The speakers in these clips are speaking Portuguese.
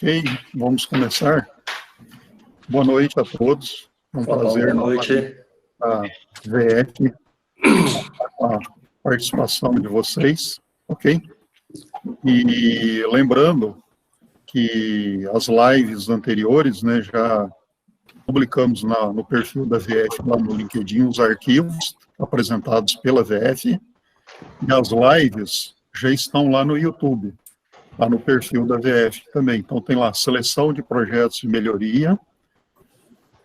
Ok, vamos começar. Boa noite a todos. É um prazer. Boa noite. A VF, com a participação de vocês, ok? E lembrando que as lives anteriores, né, já publicamos no perfil da VF, lá no LinkedIn, os arquivos apresentados pela VF, e as lives já estão lá no YouTube, lá no perfil da VF também. Então, tem lá seleção de projetos de melhoria,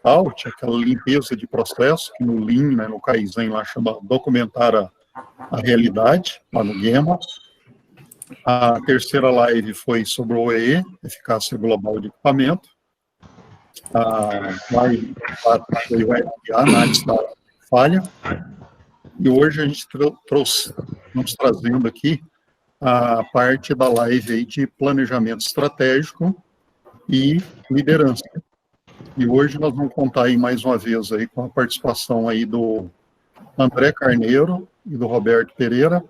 Out, aquela limpeza de processo, que no Lean, né, no Kaizen, lá chama documentar a realidade, lá no Gemma. A terceira live foi sobre o OEE, eficácia global de equipamento. A live 4 foi o FA, análise da falha. E hoje a gente estamos trazendo aqui a parte da live aí de planejamento estratégico e liderança. E hoje nós vamos contar aí mais uma vez aí com a participação aí do André Carneiro e do Roberto Pereira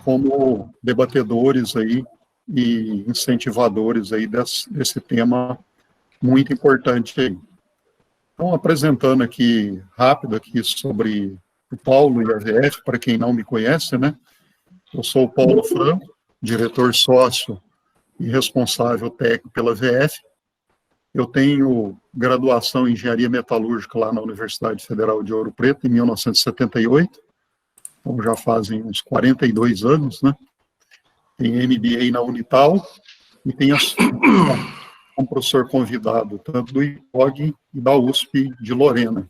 como debatedores aí e incentivadores aí desse tema muito importante aí. Então, apresentando aqui rápido aqui sobre o Paulo e a VF, para quem não me conhece, né? Eu sou o Paulo Franco, diretor sócio e responsável técnico pela VF. Eu tenho graduação em Engenharia Metalúrgica lá na Universidade Federal de Ouro Preto, em 1978. Então, já fazem uns 42 anos, né? Tenho MBA na Unital e tenho um professor convidado, tanto do IPOG e da USP de Lorena,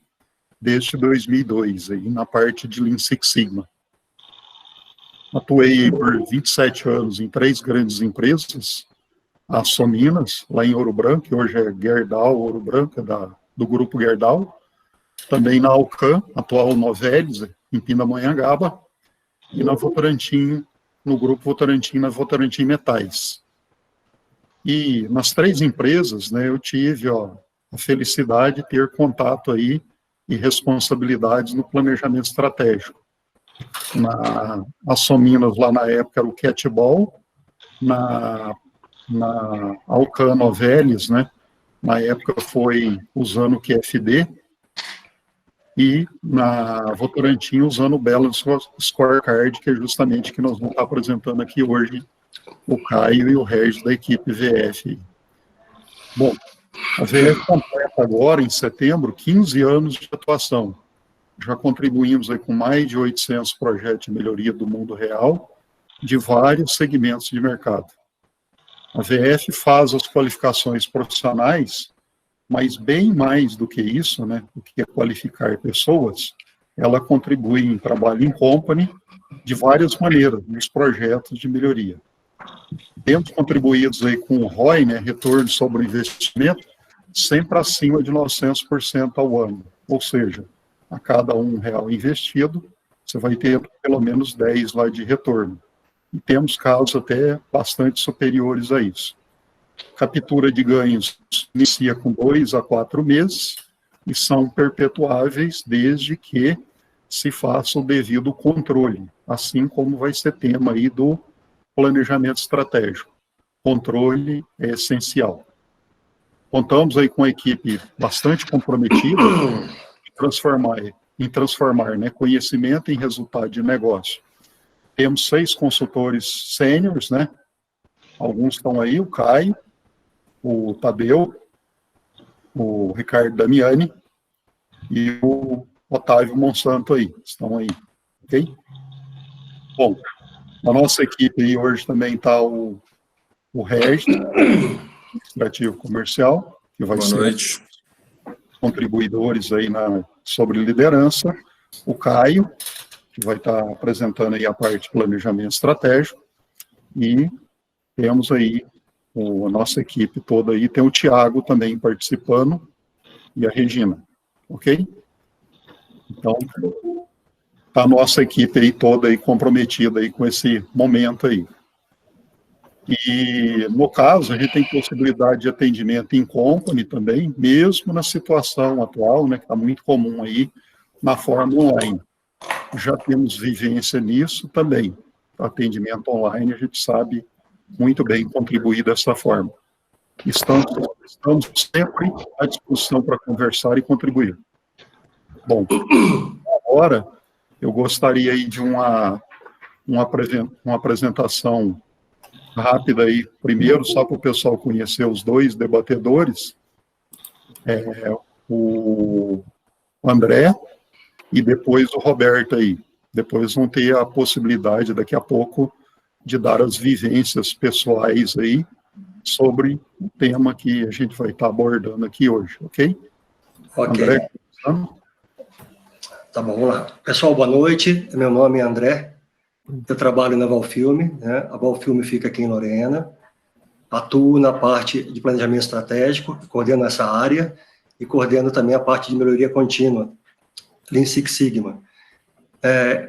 desde 2002, aí, na parte de Lean Six Sigma. Atuei por 27 anos em 3 grandes empresas, a Sominas, lá em Ouro Branco, que hoje é Gerdau, Ouro Branco, do grupo Gerdau. Também na Alcan, atual Novelis, em Pindamonhangaba. E na Votorantim, no grupo Votorantim, na Votorantim Metais. E nas 3 empresas, né, eu tive a felicidade de ter contato aí e responsabilidades no planejamento estratégico. A Sominas, lá na época, era o Catball, na Alcan Novelis, né? Na época foi usando o QFD, e na Votorantim usando o Balance Scorecard, que é justamente o que nós vamos estar apresentando aqui hoje, o Caio e o Regis da equipe VF. Bom, a VF completa agora, em setembro, 15 anos de atuação. Já contribuímos aí com mais de 800 projetos de melhoria do mundo real, de vários segmentos de mercado. A VF faz as qualificações profissionais, mas bem mais do que isso, né, do que qualificar pessoas, ela contribui em trabalho em company de várias maneiras, nos projetos de melhoria. Temos contribuídos aí com o ROI, né, retorno sobre o investimento, sempre acima de 900% ao ano, ou seja, a cada R$1 investido, você vai ter pelo menos 10 lá de retorno. E temos casos até bastante superiores a isso. Captura de ganhos inicia com 2 a 4 meses e são perpetuáveis desde que se faça o devido controle, assim como vai ser tema aí do planejamento estratégico. Controle é essencial. Contamos aí com uma equipe bastante comprometida em transformar, né, conhecimento em resultado de negócio. Temos 6 consultores sêniores, né? Alguns estão aí, o Caio, o Tadeu, o Ricardo Damiani e o Otávio Monsanto aí, estão aí, ok? Bom, na nossa equipe aí hoje também está o Regis, administrativo comercial, que vai ser contribuidores aí sobre liderança, o Caio, que vai estar apresentando aí a parte de planejamento estratégico, e temos aí a nossa equipe toda aí, tem o Tiago também participando, e a Regina, ok? Então, tá a nossa equipe aí toda aí comprometida aí com esse momento aí. E, no caso, a gente tem possibilidade de atendimento em company também, mesmo na situação atual, né, que está muito comum aí na forma online. Já temos vivência nisso também. Atendimento online, a gente sabe muito bem contribuir dessa forma. Estamos sempre à disposição para conversar e contribuir. Bom, agora eu gostaria aí de uma apresentação rápida aí, primeiro, só para o pessoal conhecer os dois debatedores, o André e depois o Roberto aí. Depois vão ter a possibilidade, daqui a pouco, de dar as vivências pessoais aí sobre o tema que a gente vai estar abordando aqui hoje, ok? Ok. André, tá bom, vamos lá. Pessoal, boa noite. Meu nome é André. Eu trabalho na Valfilme, né? A Valfilme fica aqui em Lorena. Atuo na parte de planejamento estratégico, coordeno essa área e coordeno também a parte de melhoria contínua, Lean Six Sigma.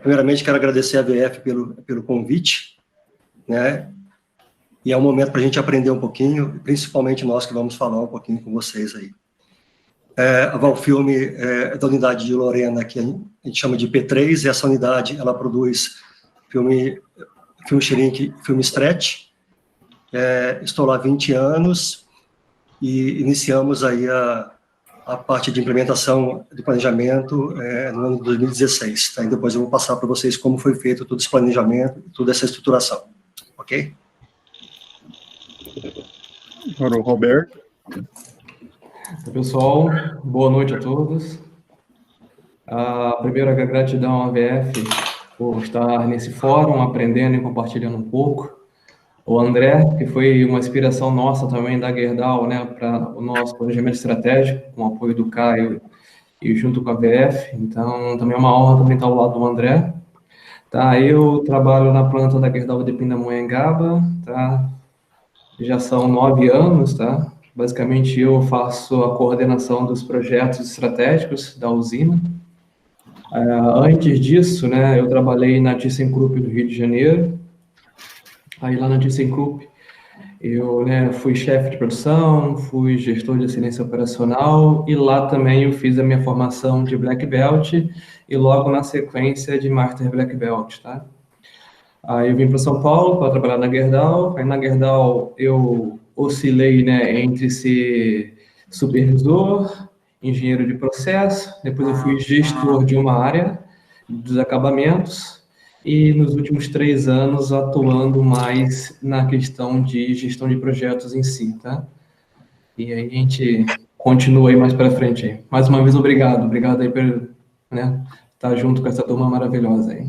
Primeiramente, quero agradecer a VF pelo convite, né? E é um momento para a gente aprender um pouquinho, principalmente nós que vamos falar um pouquinho com vocês aí. A Valfilme é da unidade de Lorena, que a gente chama de P3, e essa unidade, ela produz filme shrink, filme stretch. Estou lá há 20 anos e iniciamos aí a parte de implementação de planejamento no ano de 2016. Tá? E depois eu vou passar para vocês como foi feito todo esse planejamento, toda essa estruturação. Ok? agora o Roberto. Pessoal, boa noite a todos. Primeiro, a gratidão à VF por estar nesse fórum, aprendendo e compartilhando um pouco. O André, que foi uma inspiração nossa também da Gerdau, né, para o nosso planejamento estratégico, com o apoio do Caio e junto com a VF. Então, também é uma honra também estar ao lado do André. Tá, eu trabalho na planta da Gerdau de Pindamonhangaba, tá? Já são 9 anos, tá? Basicamente, eu faço a coordenação dos projetos estratégicos da usina. Antes disso, né, eu trabalhei na ThyssenKrupp do Rio de Janeiro. Aí lá na ThyssenKrupp, eu fui chefe de produção, fui gestor de excelência operacional e lá também eu fiz a minha formação de Black Belt e logo na sequência de Master Black Belt, tá? Aí eu vim para São Paulo para trabalhar na Gerdau. Aí na Gerdau eu oscilei, né, entre ser supervisor, engenheiro de processo, depois eu fui gestor de uma área dos acabamentos e nos últimos 3 anos atuando mais na questão de gestão de projetos em si, tá? E aí a gente continua aí mais para frente aí. Mais uma vez, obrigado aí por, né, estar junto com essa turma maravilhosa aí.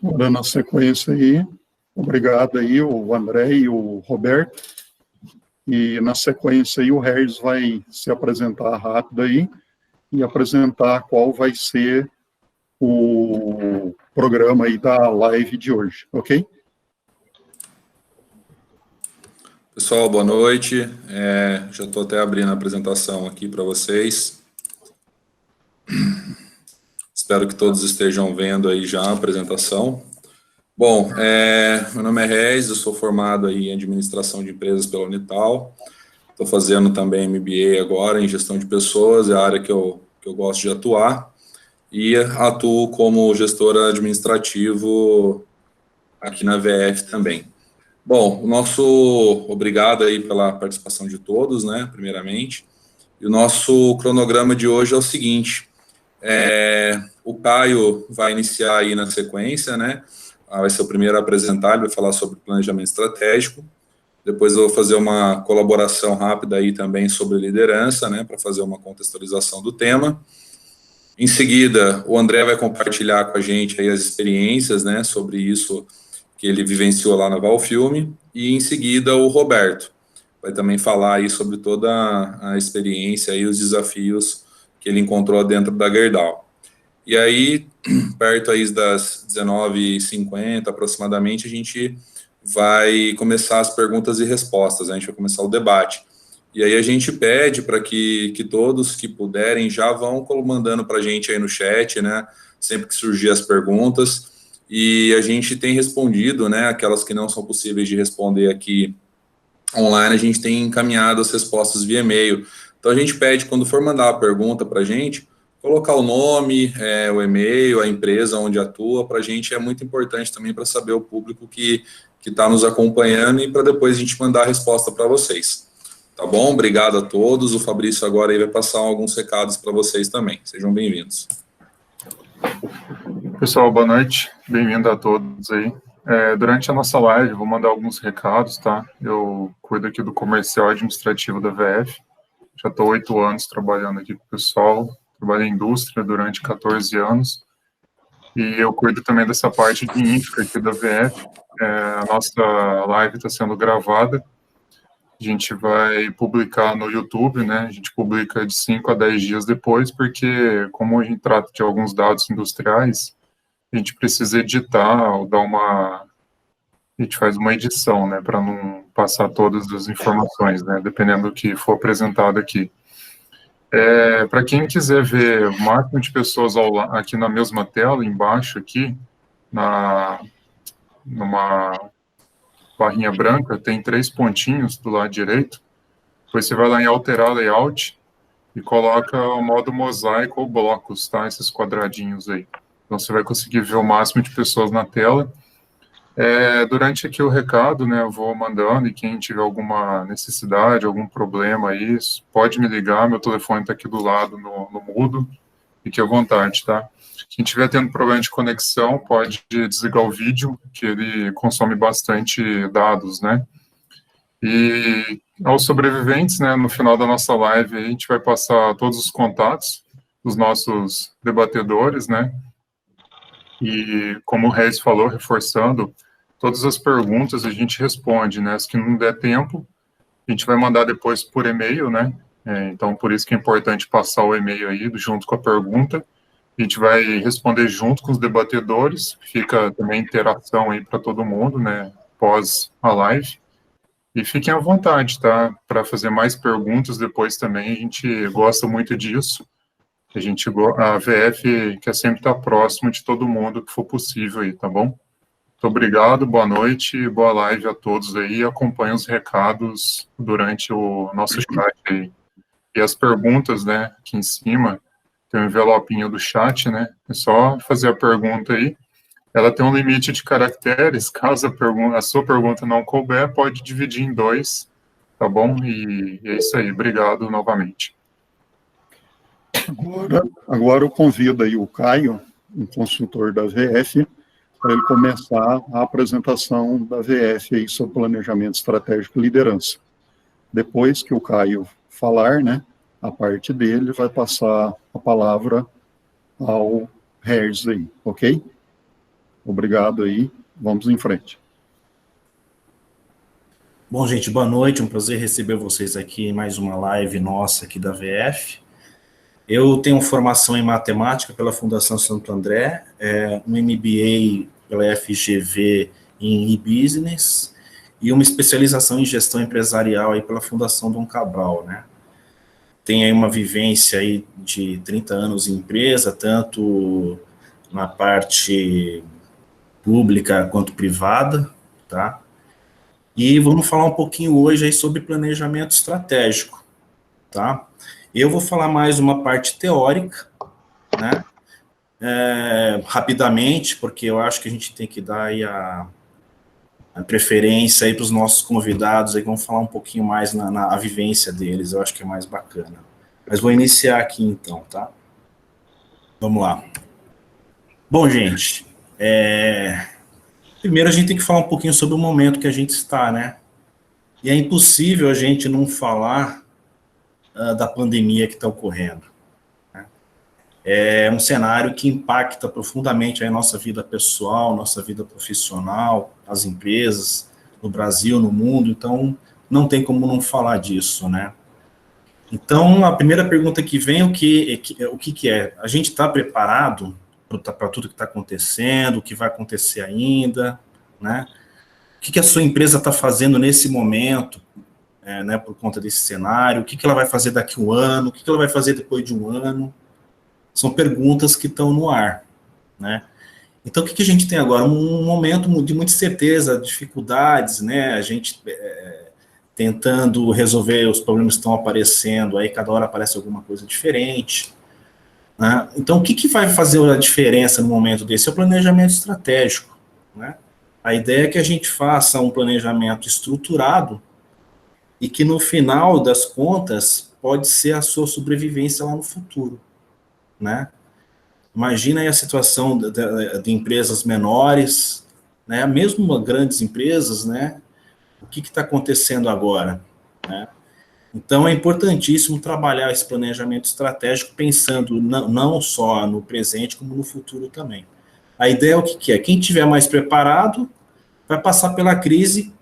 Dando a sequência aí, obrigado aí o André e o Roberto, e na sequência aí o Regis vai se apresentar rápido aí e apresentar qual vai ser o programa aí da live de hoje, ok? Pessoal, boa noite, já estou até abrindo a apresentação aqui para vocês. Espero que todos estejam vendo aí já a apresentação. Bom, meu nome é Regis, eu sou formado aí em administração de empresas pela Unital. Estou fazendo também MBA agora em gestão de pessoas, é a área que eu gosto de atuar. E atuo como gestor administrativo aqui na VF também. Bom, obrigado aí pela participação de todos, né, primeiramente. E o nosso cronograma de hoje é o seguinte, o Caio vai iniciar aí na sequência, né, vai ser o primeiro a apresentar, ele vai falar sobre planejamento estratégico. Depois eu vou fazer uma colaboração rápida aí também sobre liderança, né, para fazer uma contextualização do tema. Em seguida, o André vai compartilhar com a gente aí as experiências, né, sobre isso que ele vivenciou lá na Valfilme, e em seguida o Roberto vai também falar aí sobre toda a experiência e os desafios que ele encontrou dentro da Gerdau. E aí, perto aí das 19h50 aproximadamente, a gente vai começar as perguntas e respostas, a gente vai começar o debate. E aí a gente pede para que todos que puderem já vão mandando para a gente aí no chat, né, sempre que surgir as perguntas, e a gente tem respondido, né, aquelas que não são possíveis de responder aqui online, a gente tem encaminhado as respostas via e-mail. Então a gente pede, quando for mandar a pergunta para a gente, colocar o nome, o e-mail, a empresa onde atua, para a gente é muito importante também para saber o público que está nos acompanhando e para depois a gente mandar a resposta para vocês. Tá bom? Obrigado a todos. O Fabrício agora aí vai passar alguns recados para vocês também. Sejam bem-vindos. Pessoal, boa noite. Bem-vindo a todos aí. Durante a nossa live, vou mandar alguns recados, tá? Eu cuido aqui do comercial administrativo da VF. Já estou 8 anos trabalhando aqui com o pessoal. Trabalhei em indústria durante 14 anos. E eu cuido também dessa parte de infra aqui da VF. A nossa live está sendo gravada. A gente vai publicar no YouTube, né? A gente publica de 5 a 10 dias depois, porque como a gente trata de alguns dados industriais, a gente precisa editar ou dar a gente faz uma edição, né? Para não passar todas as informações, né? Dependendo do que for apresentado aqui. Para quem quiser ver o máximo de pessoas aqui na mesma tela, embaixo aqui, numa barrinha branca, tem 3 pontinhos do lado direito. Depois você vai lá em alterar layout e coloca o modo mosaico ou blocos, tá? Esses quadradinhos aí. Então você vai conseguir ver o máximo de pessoas na tela. Durante aqui o recado, né, eu vou mandando, e quem tiver alguma necessidade, algum problema aí, pode me ligar, meu telefone está aqui do lado no mudo, fique à vontade, tá? Quem estiver tendo problema de conexão, pode desligar o vídeo, que ele consome bastante dados, né? E aos sobreviventes, né, no final da nossa live, a gente vai passar todos os contatos dos nossos debatedores, né? E como o Reis falou, reforçando, todas as perguntas a gente responde, né? As que não der tempo, a gente vai mandar depois por e-mail, né? Então, por isso que é importante passar o e-mail aí, junto com a pergunta. A gente vai responder junto com os debatedores, fica também interação aí para todo mundo, né, pós a live. E fiquem à vontade, tá, para fazer mais perguntas depois também, a gente gosta muito disso. A VF quer sempre estar próximo de todo mundo que for possível aí, tá bom? Muito obrigado, boa noite, boa live a todos aí, acompanhem os recados durante o nosso chat aí. E as perguntas, né, aqui em cima, tem um envelopinho do chat, né? É só fazer a pergunta aí. Ela tem um limite de caracteres. Caso a sua pergunta não couber, pode dividir em 2, tá bom? E é isso aí. Obrigado novamente. Agora eu convido aí o Caio, um consultor da VF, para ele começar a apresentação da VF aí sobre planejamento estratégico e liderança. Depois que o Caio falar, né, a parte dele, vai passar a palavra ao Regis aí, ok? Obrigado aí, vamos em frente. Bom, gente, boa noite, um prazer receber vocês aqui em mais uma live nossa aqui da VF. Eu tenho formação em matemática pela Fundação Santo André, um MBA pela FGV em e-business e uma especialização em gestão empresarial aí pela Fundação Dom Cabral, né? Tem aí uma vivência aí de 30 anos em empresa, tanto na parte pública quanto privada, tá? E vamos falar um pouquinho hoje aí sobre planejamento estratégico, tá? Eu vou falar mais uma parte teórica, né? Rapidamente, porque eu acho que a gente tem que dar aí a preferência aí para os nossos convidados, aí vamos falar um pouquinho mais na vivência deles, eu acho que é mais bacana. Mas vou iniciar aqui então, tá? Vamos lá. Bom, gente, primeiro a gente tem que falar um pouquinho sobre o momento que a gente está, né? E é impossível a gente não falar da pandemia que está ocorrendo. É um cenário que impacta profundamente a nossa vida pessoal, nossa vida profissional, as empresas, no Brasil, no mundo, então não tem como não falar disso, né? Então, a primeira pergunta que vem é o que é? A gente está preparado para tudo que está acontecendo, o que vai acontecer ainda, né? O que a sua empresa está fazendo nesse momento, né, por conta desse cenário? O que ela vai fazer daqui a um ano? O que ela vai fazer depois de um ano? São perguntas que estão no ar, né? Então, o que a gente tem agora? Um momento de muita incerteza, dificuldades, né? A gente tentando resolver os problemas que estão aparecendo, aí cada hora aparece alguma coisa diferente. né? Então, o que vai fazer a diferença no momento desse? É o planejamento estratégico, né? A ideia é que a gente faça um planejamento estruturado e que, no final das contas, pode ser a sua sobrevivência lá no futuro, né? Imagina aí a situação de empresas menores, né? Mesmo grandes empresas, né? O que está acontecendo agora, né? Então, é importantíssimo trabalhar esse planejamento estratégico pensando não só no presente, como no futuro também. A ideia é o que é? Quem tiver mais preparado vai passar pela crise,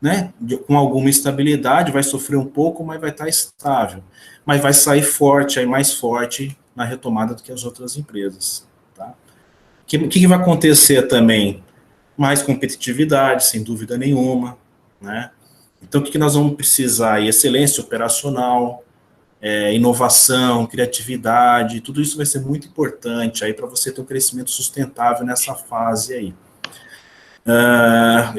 né, com alguma estabilidade, vai sofrer um pouco, mas vai estar estável. Mas vai sair forte, aí mais forte na retomada do que as outras empresas. Tá? O que vai acontecer também? Mais competitividade, sem dúvida nenhuma, né? Então, o que nós vamos precisar? Excelência operacional, inovação, criatividade, tudo isso vai ser muito importante aí para você ter um crescimento sustentável nessa fase aí.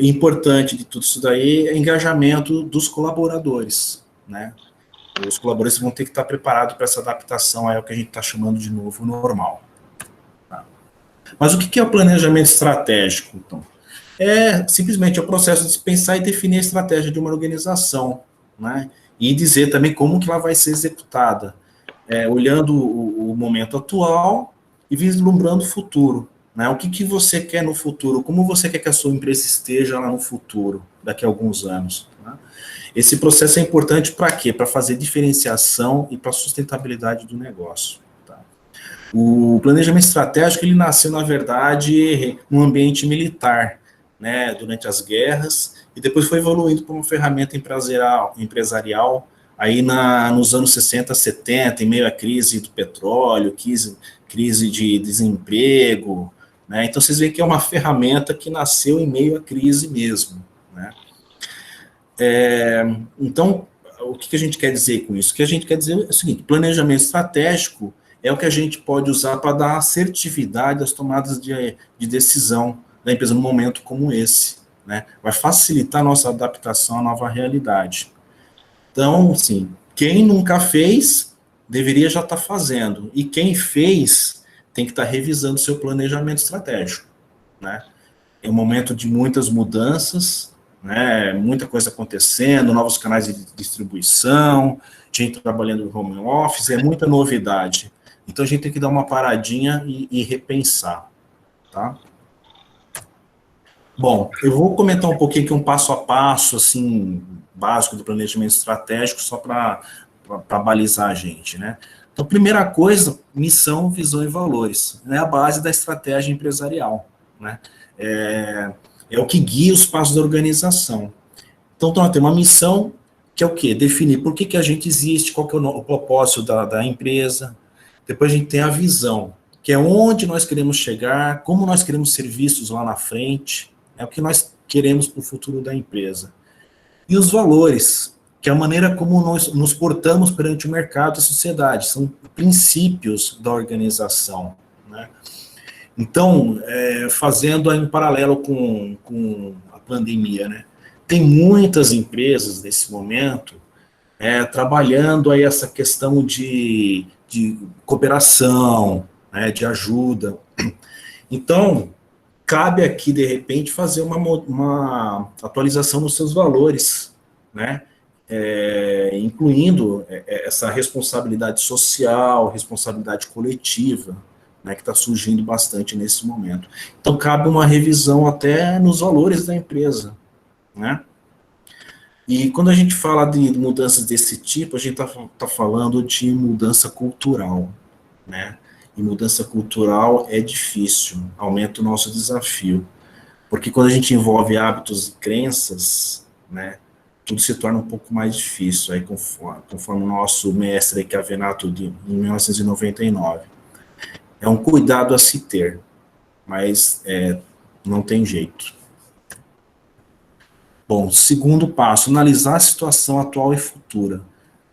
Importante de tudo isso daí é engajamento dos colaboradores, né? Os colaboradores vão ter que estar preparados para essa adaptação aí ao que a gente está chamando de novo normal. Tá? Mas o que é o planejamento estratégico, então? É simplesmente o processo de se pensar e definir a estratégia de uma organização, né? E dizer também como que ela vai ser executada, olhando o momento atual e vislumbrando o futuro, né? O que você quer no futuro, como você quer que a sua empresa esteja lá no futuro, daqui a alguns anos, né? Esse processo é importante para quê? Para fazer diferenciação e para a sustentabilidade do negócio. Tá? O planejamento estratégico, ele nasceu, na verdade, no ambiente militar, né, durante as guerras, e depois foi evoluindo para uma ferramenta empresarial aí nos anos 60, 70, em meio à crise do petróleo, crise de desemprego, né? Então vocês veem que é uma ferramenta que nasceu em meio à crise mesmo, né? Então, o que a gente quer dizer com isso? O que a gente quer dizer é o seguinte: planejamento estratégico é o que a gente pode usar para dar assertividade às tomadas de decisão da empresa num momento como esse, né? Vai facilitar a nossa adaptação à nova realidade. Então, assim, quem nunca fez, deveria já estar fazendo. E quem fez, tem que estar revisando seu planejamento estratégico, né? É um momento de muitas mudanças, né? Muita coisa acontecendo, novos canais de distribuição, gente trabalhando no home office, é muita novidade. Então, a gente tem que dar uma paradinha e repensar, tá? Bom, eu vou comentar um pouquinho aqui um passo a passo, assim, básico do planejamento estratégico, só para balizar a gente, né? Então, primeira coisa, missão, visão e valores. É a base da estratégia empresarial, né? É o que guia os passos da organização. Então, nós temos uma missão, que é o quê? Definir por que a gente existe, qual que é o propósito da empresa. Depois a gente tem a visão, que é onde nós queremos chegar, como nós queremos ser vistos lá na frente, é o que nós queremos para o futuro da empresa. E os valores, que é a maneira como nós nos portamos perante o mercado e a sociedade, são princípios da organização, né? Então, fazendo aí um paralelo com a pandemia, né? Tem muitas empresas nesse momento trabalhando aí essa questão de cooperação, né, de ajuda. Então, cabe aqui, de repente, fazer uma atualização nos seus valores, né? Incluindo essa responsabilidade social, responsabilidade coletiva, né, que está surgindo bastante nesse momento. Então, cabe uma revisão até nos valores da empresa, né? E quando a gente fala de mudanças desse tipo, a gente está falando de mudança cultural, né? E mudança cultural é difícil, aumenta o nosso desafio, porque quando a gente envolve hábitos e crenças, né, tudo se torna um pouco mais difícil, aí conforme o nosso mestre Chiavenato em 1999. É um cuidado a se ter, mas não tem jeito. Bom, segundo passo, analisar a situação atual e futura,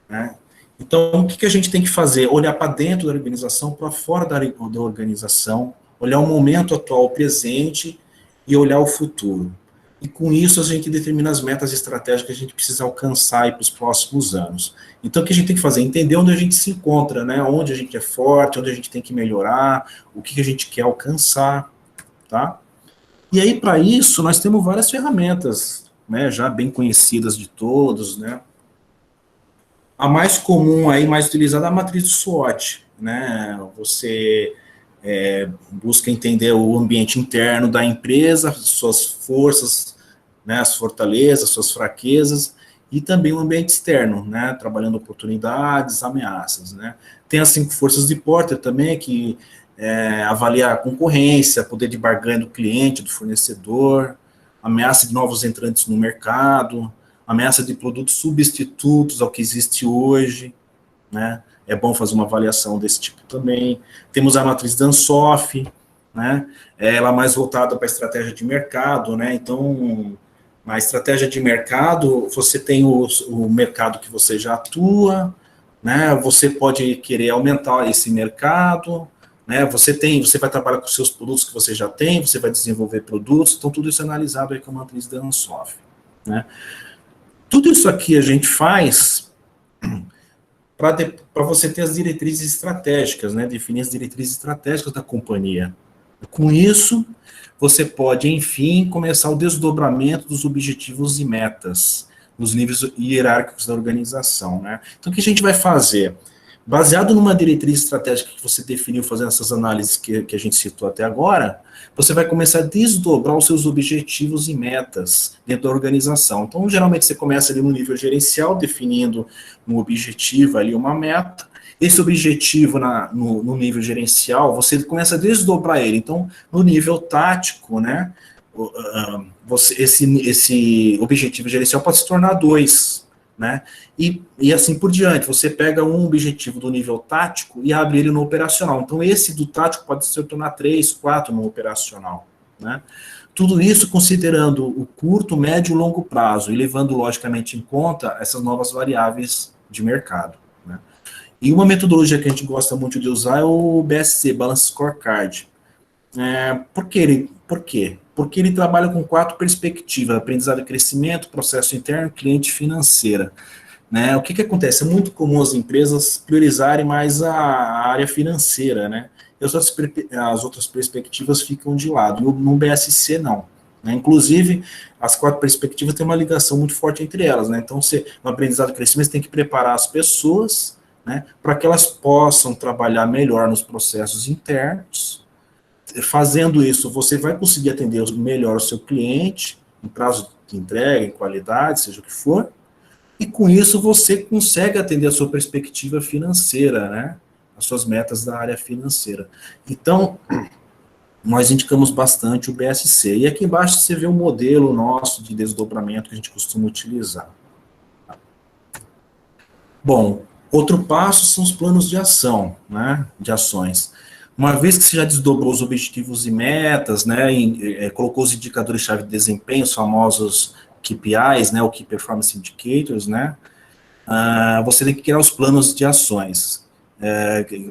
né? Então, o que a gente tem que fazer? Olhar para dentro da organização, para fora da organização, olhar o momento atual, o presente, e olhar o futuro. e com isso a gente determina as metas estratégicas que a gente precisa alcançar para os próximos anos. Então, o que a gente tem que fazer? Entender onde a gente se encontra, né? Onde a gente é forte, onde a gente tem que melhorar, o que a gente quer alcançar, tá? E aí, para isso, nós temos várias ferramentas, né, já bem conhecidas de todos, né? A mais comum aí, mais utilizada é a matriz de SWOT, né? Você busca entender o ambiente interno da empresa, suas forças, né, as fortalezas, suas fraquezas, e também o ambiente externo, né, trabalhando oportunidades, ameaças, né. Tem as 5 forças de Porter também, que avalia a concorrência, poder de barganha do cliente, do fornecedor, ameaça de novos entrantes no mercado, ameaça de produtos substitutos ao que existe hoje, né. É bom fazer uma avaliação desse tipo também. Temos a matriz da Ansoff, né? Ela é mais voltada para a estratégia de mercado, né? Então, na estratégia de mercado, você tem o mercado que você já atua, né? Você pode querer aumentar esse mercado, né? Você vai trabalhar com os seus produtos que você já tem, você vai desenvolver produtos, então tudo isso é analisado aí com a matriz da Ansoff, né? Tudo isso aqui a gente faz para você ter as diretrizes estratégicas, né? Definir as diretrizes estratégicas da companhia. Com isso, você pode, enfim, começar o desdobramento dos objetivos e metas nos níveis hierárquicos da organização, né? Então, o que a gente vai fazer? Baseado numa diretriz estratégica que você definiu fazendo essas análises que a gente citou até agora, você vai começar a desdobrar os seus objetivos e metas dentro da organização. Então, geralmente, você começa ali no nível gerencial, definindo um objetivo ali, uma meta. Esse objetivo no nível gerencial, você começa a desdobrar ele. Então, no nível tático, né, esse objetivo gerencial pode se tornar 2, né? E assim por diante, você pega um objetivo do nível tático e abre ele no operacional. Então, esse do tático pode se tornar 3, 4 no operacional, né? Tudo isso considerando o curto, médio e longo prazo, e levando, logicamente, em conta essas novas variáveis de mercado, né? E uma metodologia que a gente gosta muito de usar é o BSC, Balance Scorecard. Por quê? Porque ele trabalha com 4 perspectivas: aprendizado e crescimento, processo interno, cliente e financeira. Né? O que acontece? É muito comum as empresas priorizarem mais a área financeira, né? E as outras perspectivas ficam de lado. No BSC, não. Né? Inclusive, as 4 perspectivas têm uma ligação muito forte entre elas, né? Então, no aprendizado e crescimento, você tem que preparar as pessoas, né, para que elas possam trabalhar melhor nos processos internos. Fazendo isso, você vai conseguir atender melhor o seu cliente, em prazo de entrega, em qualidade, seja o que for, e com isso você consegue atender a sua perspectiva financeira, né, as suas metas da área financeira. Então, nós indicamos bastante o BSC. E aqui embaixo você vê o modelo nosso de desdobramento que a gente costuma utilizar. Bom, outro passo são os planos de ação, né, de ações. Uma vez que você já desdobrou os objetivos e metas, né, colocou os indicadores-chave de desempenho, os famosos KPIs, né, o Key Performance Indicators, né, você tem que criar os planos de ações,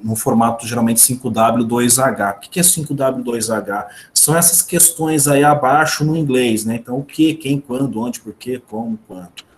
no formato geralmente 5W2H. O que é 5W2H? São essas questões aí abaixo no inglês, né, então o que, quem, quando, onde, por quê, como, quanto.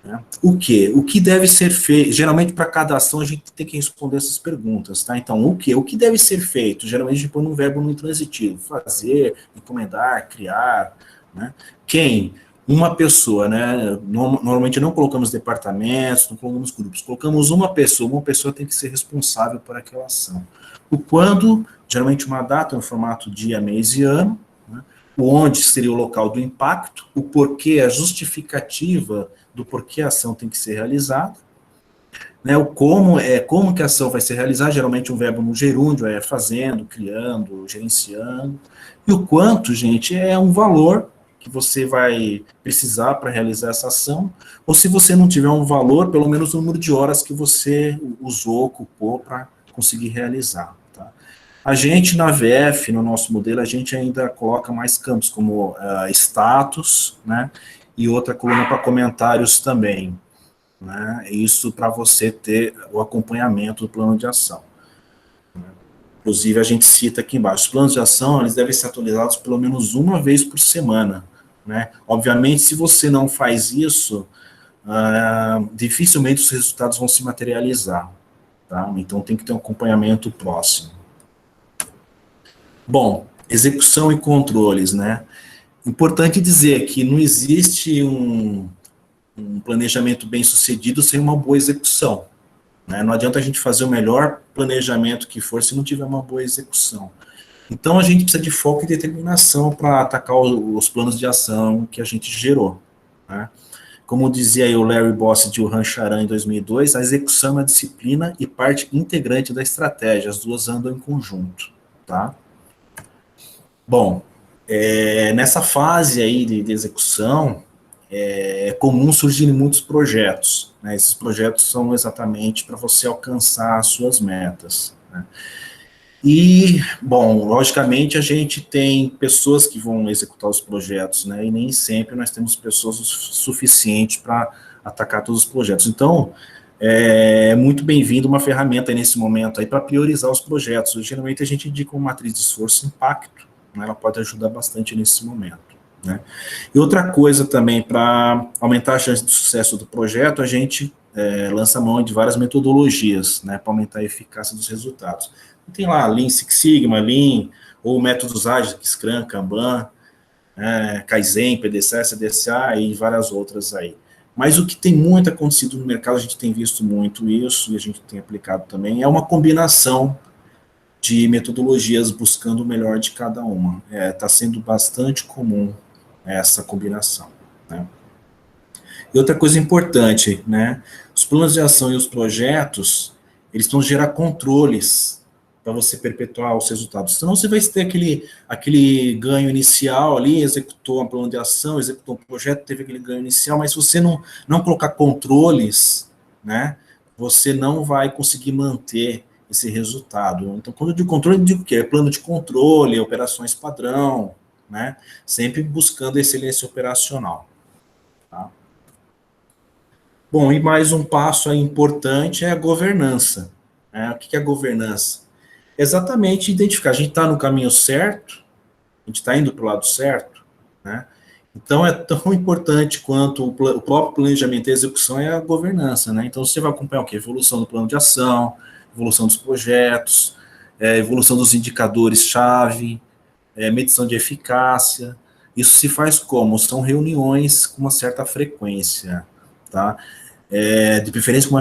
Né? O que deve ser feito? Geralmente, para cada ação, a gente tem que responder essas perguntas, tá? Então, o que deve ser feito? Geralmente, a gente põe um verbo no intransitivo: fazer, encomendar, criar, né? Quem? Uma pessoa, né? Normalmente, não colocamos departamentos, não colocamos grupos, colocamos uma pessoa tem que ser responsável por aquela ação. O quando, geralmente, uma data no formato dia, mês e ano, né? O onde seria o local do impacto, o porquê, a justificativa do porquê a ação tem que ser realizada, né, o como que a ação vai ser realizada, geralmente um verbo no gerúndio, fazendo, criando, gerenciando, e o quanto, gente, é um valor que você vai precisar para realizar essa ação, ou se você não tiver um valor, pelo menos o número de horas que você usou, ocupou para conseguir realizar. Tá? A gente, na VF, no nosso modelo, a gente ainda coloca mais campos, como status, né, e outra coluna para comentários também, né? Isso para você ter o acompanhamento do plano de ação. Inclusive, a gente cita aqui embaixo, os planos de ação, eles devem ser atualizados pelo menos uma vez por semana, né? Obviamente, se você não faz isso, dificilmente os resultados vão se materializar, tá? Então, tem que ter um acompanhamento próximo. Bom, execução e controles, né? Importante dizer que não existe um planejamento bem sucedido sem uma boa execução, né? Não adianta a gente fazer o melhor planejamento que for se não tiver uma boa execução. Então, a gente precisa de foco e determinação para atacar os planos de ação que a gente gerou, né? Como dizia aí o Larry Boss de Johan Charan em 2002, a execução é uma disciplina e parte integrante da estratégia, as duas andam em conjunto, tá? Bom, nessa fase aí de execução, é comum surgirem muitos projetos, né? Esses projetos são exatamente para você alcançar as suas metas, né? E, bom, logicamente a gente tem pessoas que vão executar os projetos, né? E nem sempre nós temos pessoas o suficiente para atacar todos os projetos. Então, é muito bem-vindo uma ferramenta aí nesse momento aí para priorizar os projetos. Geralmente a gente indica uma matriz de esforço e impacto, né? Ela pode ajudar bastante nesse momento, né? E outra coisa também, para aumentar a chance de sucesso do projeto, a gente lança mão de várias metodologias, né? Para aumentar a eficácia dos resultados. Tem lá Lean Six Sigma, Lean, ou métodos ágeis, Scrum, Kanban, Kaizen, PDCA, CDCA e várias outras aí. Mas o que tem muito acontecido no mercado, a gente tem visto muito isso, e a gente tem aplicado também, é uma combinação de metodologias buscando o melhor de cada uma. Está sendo bastante comum essa combinação, né? E outra coisa importante, né? Os planos de ação e os projetos, eles vão gerar controles para você perpetuar os resultados. Senão você vai ter aquele ganho inicial ali, executou um plano de ação, executou um projeto, teve aquele ganho inicial, mas se você não colocar controles, né, você não vai conseguir manter esse resultado. Então, quando eu digo controle, eu digo o quê? É plano de controle, operações padrão, né, sempre buscando excelência operacional. Tá? Bom, e mais um passo aí importante é a governança. O que é a governança? Exatamente identificar, a gente está no caminho certo, a gente está indo para o lado certo, né? Então, é tão importante quanto o próprio planejamento e execução é a governança, né? Então, você vai acompanhar o quê? Evolução do plano de ação, evolução dos projetos, evolução dos indicadores-chave, medição de eficácia. Isso se faz como? São reuniões com uma certa frequência, tá? De preferência com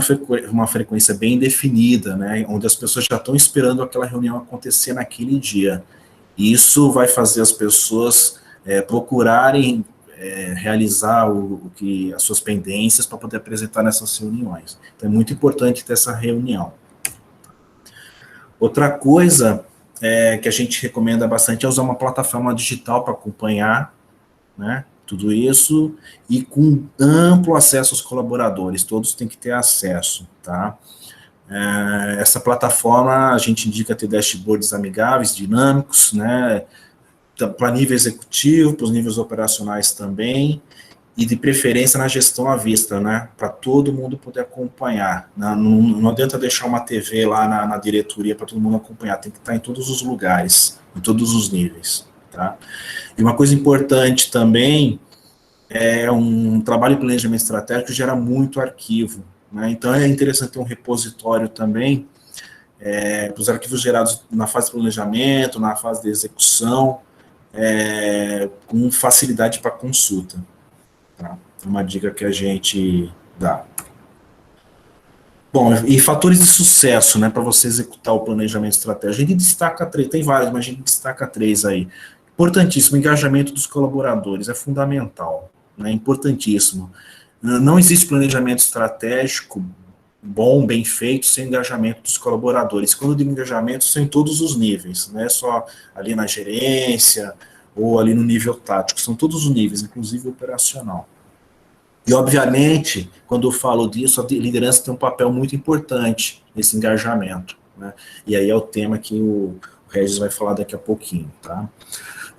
uma frequência bem definida, né, onde as pessoas já estão esperando aquela reunião acontecer naquele dia. E isso vai fazer as pessoas procurarem realizar as suas pendências para poder apresentar nessas reuniões. Então, é muito importante ter essa reunião. Outra coisa que a gente recomenda bastante é usar uma plataforma digital para acompanhar, né, tudo isso, e com amplo acesso aos colaboradores, todos têm que ter acesso, tá? Essa plataforma, a gente indica ter dashboards amigáveis, dinâmicos, né, para nível executivo, para os níveis operacionais também, e de preferência na gestão à vista, né, para todo mundo poder acompanhar. Não adianta deixar uma TV lá na diretoria para todo mundo acompanhar, tem que estar em todos os lugares, em todos os níveis, tá? E uma coisa importante também é um trabalho de planejamento estratégico que gera muito arquivo, né? Então é interessante ter um repositório também para os arquivos gerados na fase de planejamento, na fase de execução, com facilidade para consulta. Tá? É uma dica que a gente dá. Bom, e fatores de sucesso, né, para você executar o planejamento estratégico. A gente destaca 3, tem vários, mas a gente destaca 3 aí. Importantíssimo, o engajamento dos colaboradores, é fundamental, né, importantíssimo. Não existe planejamento estratégico bom, bem feito, sem engajamento dos colaboradores. Quando eu digo engajamento, são em todos os níveis, não é só ali na gerência ou ali no nível tático, são todos os níveis, inclusive operacional. E, obviamente, quando eu falo disso, a liderança tem um papel muito importante nesse engajamento, né? E aí é o tema que o Regis vai falar daqui a pouquinho, tá?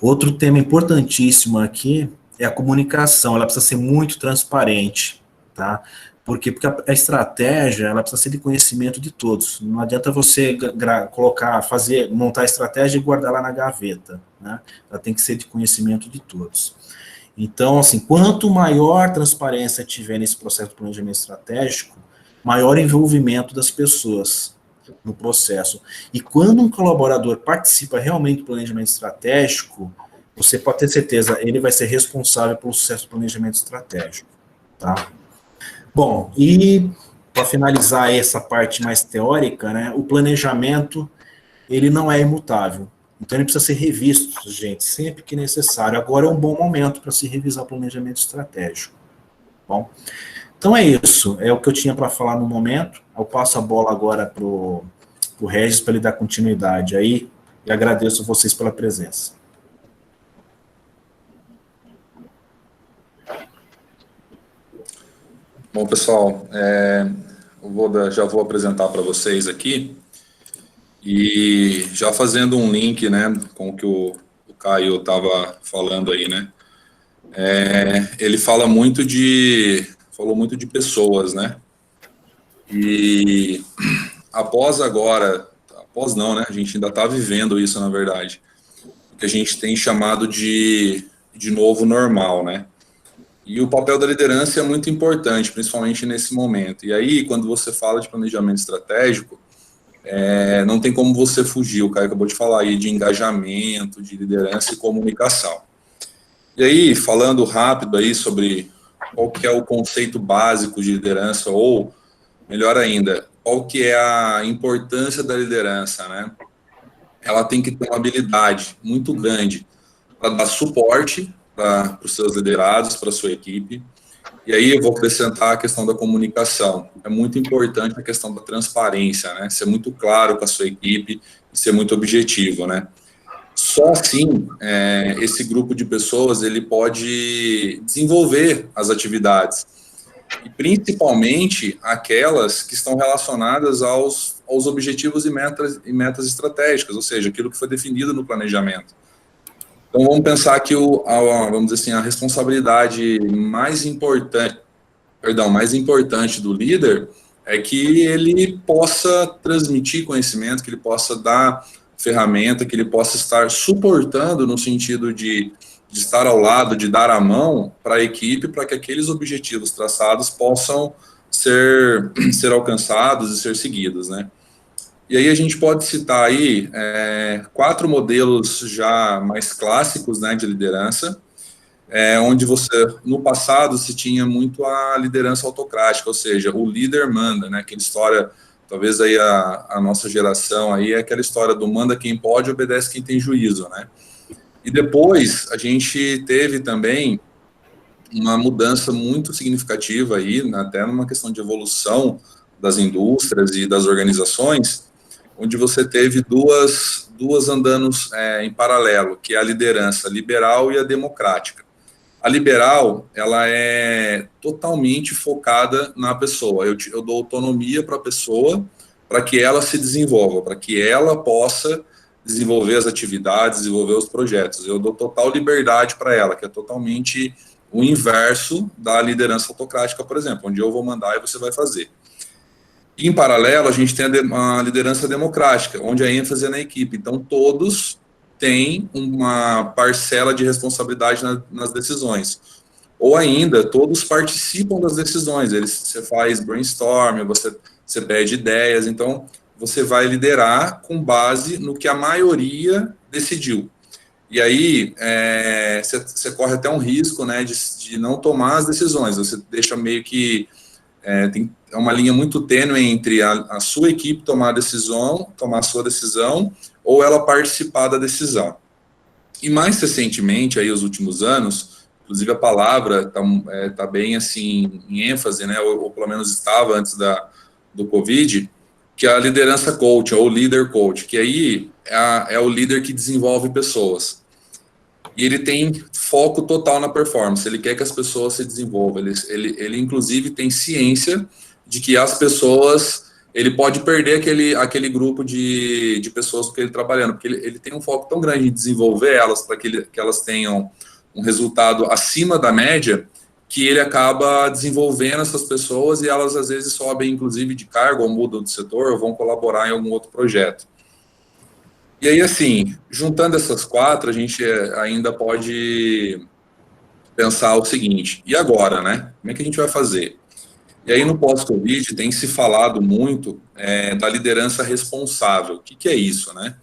Outro tema importantíssimo aqui é a comunicação, ela precisa ser muito transparente, tá? Por quê? Porque a estratégia, ela precisa ser de conhecimento de todos. Não adianta você montar a estratégia e guardar lá na gaveta, né? Ela tem que ser de conhecimento de todos. Então, assim, quanto maior transparência tiver nesse processo de planejamento estratégico, maior envolvimento das pessoas no processo. E quando um colaborador participa realmente do planejamento estratégico, você pode ter certeza, ele vai ser responsável pelo sucesso do planejamento estratégico, tá? Bom, e para finalizar essa parte mais teórica, né, o planejamento, ele não é imutável. Então, ele precisa ser revisto, gente, sempre que necessário. Agora é um bom momento para se revisar o planejamento estratégico. Bom, então é isso. É o que eu tinha para falar no momento. Eu passo a bola agora para o Regis para ele dar continuidade aí. E agradeço vocês pela presença. Bom, pessoal, já vou apresentar para vocês aqui, e já fazendo um link, né, com o que o Caio estava falando aí, né, ele falou muito de pessoas, né, e após não, né, a gente ainda está vivendo isso, na verdade, o que a gente tem chamado de novo normal, né. E o papel da liderança é muito importante, principalmente nesse momento. E aí, quando você fala de planejamento estratégico, não tem como você fugir, o Caio acabou de falar aí, de engajamento, de liderança e comunicação. E aí, falando rápido aí sobre qual que é o conceito básico de liderança, ou, melhor ainda, qual que é a importância da liderança, né? Ela tem que ter uma habilidade muito grande para dar suporte para os seus liderados, para a sua equipe. E aí eu vou acrescentar a questão da comunicação. É muito importante a questão da transparência, né? Ser muito claro com a sua equipe e ser muito objetivo, né? Só assim, esse grupo de pessoas, ele pode desenvolver as atividades. E principalmente aquelas que estão relacionadas aos objetivos e metas estratégicas, ou seja, aquilo que foi definido no planejamento. Então, vamos pensar que vamos dizer assim, a responsabilidade mais importante do líder é que ele possa transmitir conhecimento, que ele possa dar ferramenta, que ele possa estar suportando no sentido de estar ao lado, de dar a mão para a equipe, para que aqueles objetivos traçados possam ser alcançados e ser seguidos, né? E aí a gente pode citar aí 4 modelos já mais clássicos, né, de liderança, onde no passado, se tinha muito a liderança autocrática, ou seja, o líder manda, né, aquela história, talvez aí a nossa geração aí, é aquela história do manda quem pode, obedece quem tem juízo, né. E depois a gente teve também uma mudança muito significativa aí, até numa questão de evolução das indústrias e das organizações, onde você teve duas andando em paralelo, que é a liderança liberal e a democrática. A liberal, ela é totalmente focada na pessoa. Eu dou autonomia para a pessoa, para que ela se desenvolva, para que ela possa desenvolver as atividades, desenvolver os projetos. Eu dou total liberdade para ela, que é totalmente o inverso da liderança autocrática, por exemplo, onde eu vou mandar e você vai fazer. Em paralelo, a gente tem a liderança democrática, onde a ênfase é na equipe. Então, todos têm uma parcela de responsabilidade nas decisões. Ou ainda, todos participam das decisões. Você faz brainstorming, você pede ideias. Então, você vai liderar com base no que a maioria decidiu. E aí, você corre até um risco, né, de não tomar as decisões. Você deixa meio que... É uma linha muito tênue entre a sua equipe tomar a sua decisão, ou ela participar da decisão. E mais recentemente, aí, os últimos anos, inclusive a palavra está bem assim, em ênfase, né, ou pelo menos estava antes do Covid, que é a liderança coach, ou líder coach, que aí é o líder que desenvolve pessoas. E ele tem foco total na performance, ele quer que as pessoas se desenvolvam, ele inclusive tem ciência de que as pessoas, ele pode perder aquele grupo de pessoas com ele trabalhando, porque ele tem um foco tão grande em desenvolver elas, para que elas tenham um resultado acima da média, que ele acaba desenvolvendo essas pessoas e elas às vezes sobem inclusive de cargo, ou mudam de setor, ou vão colaborar em algum outro projeto. E aí, assim, juntando essas 4, a gente ainda pode pensar o seguinte, e agora, né? Como é que a gente vai fazer? E aí, no pós-Covid, tem se falado muito da liderança responsável. O que é isso, né?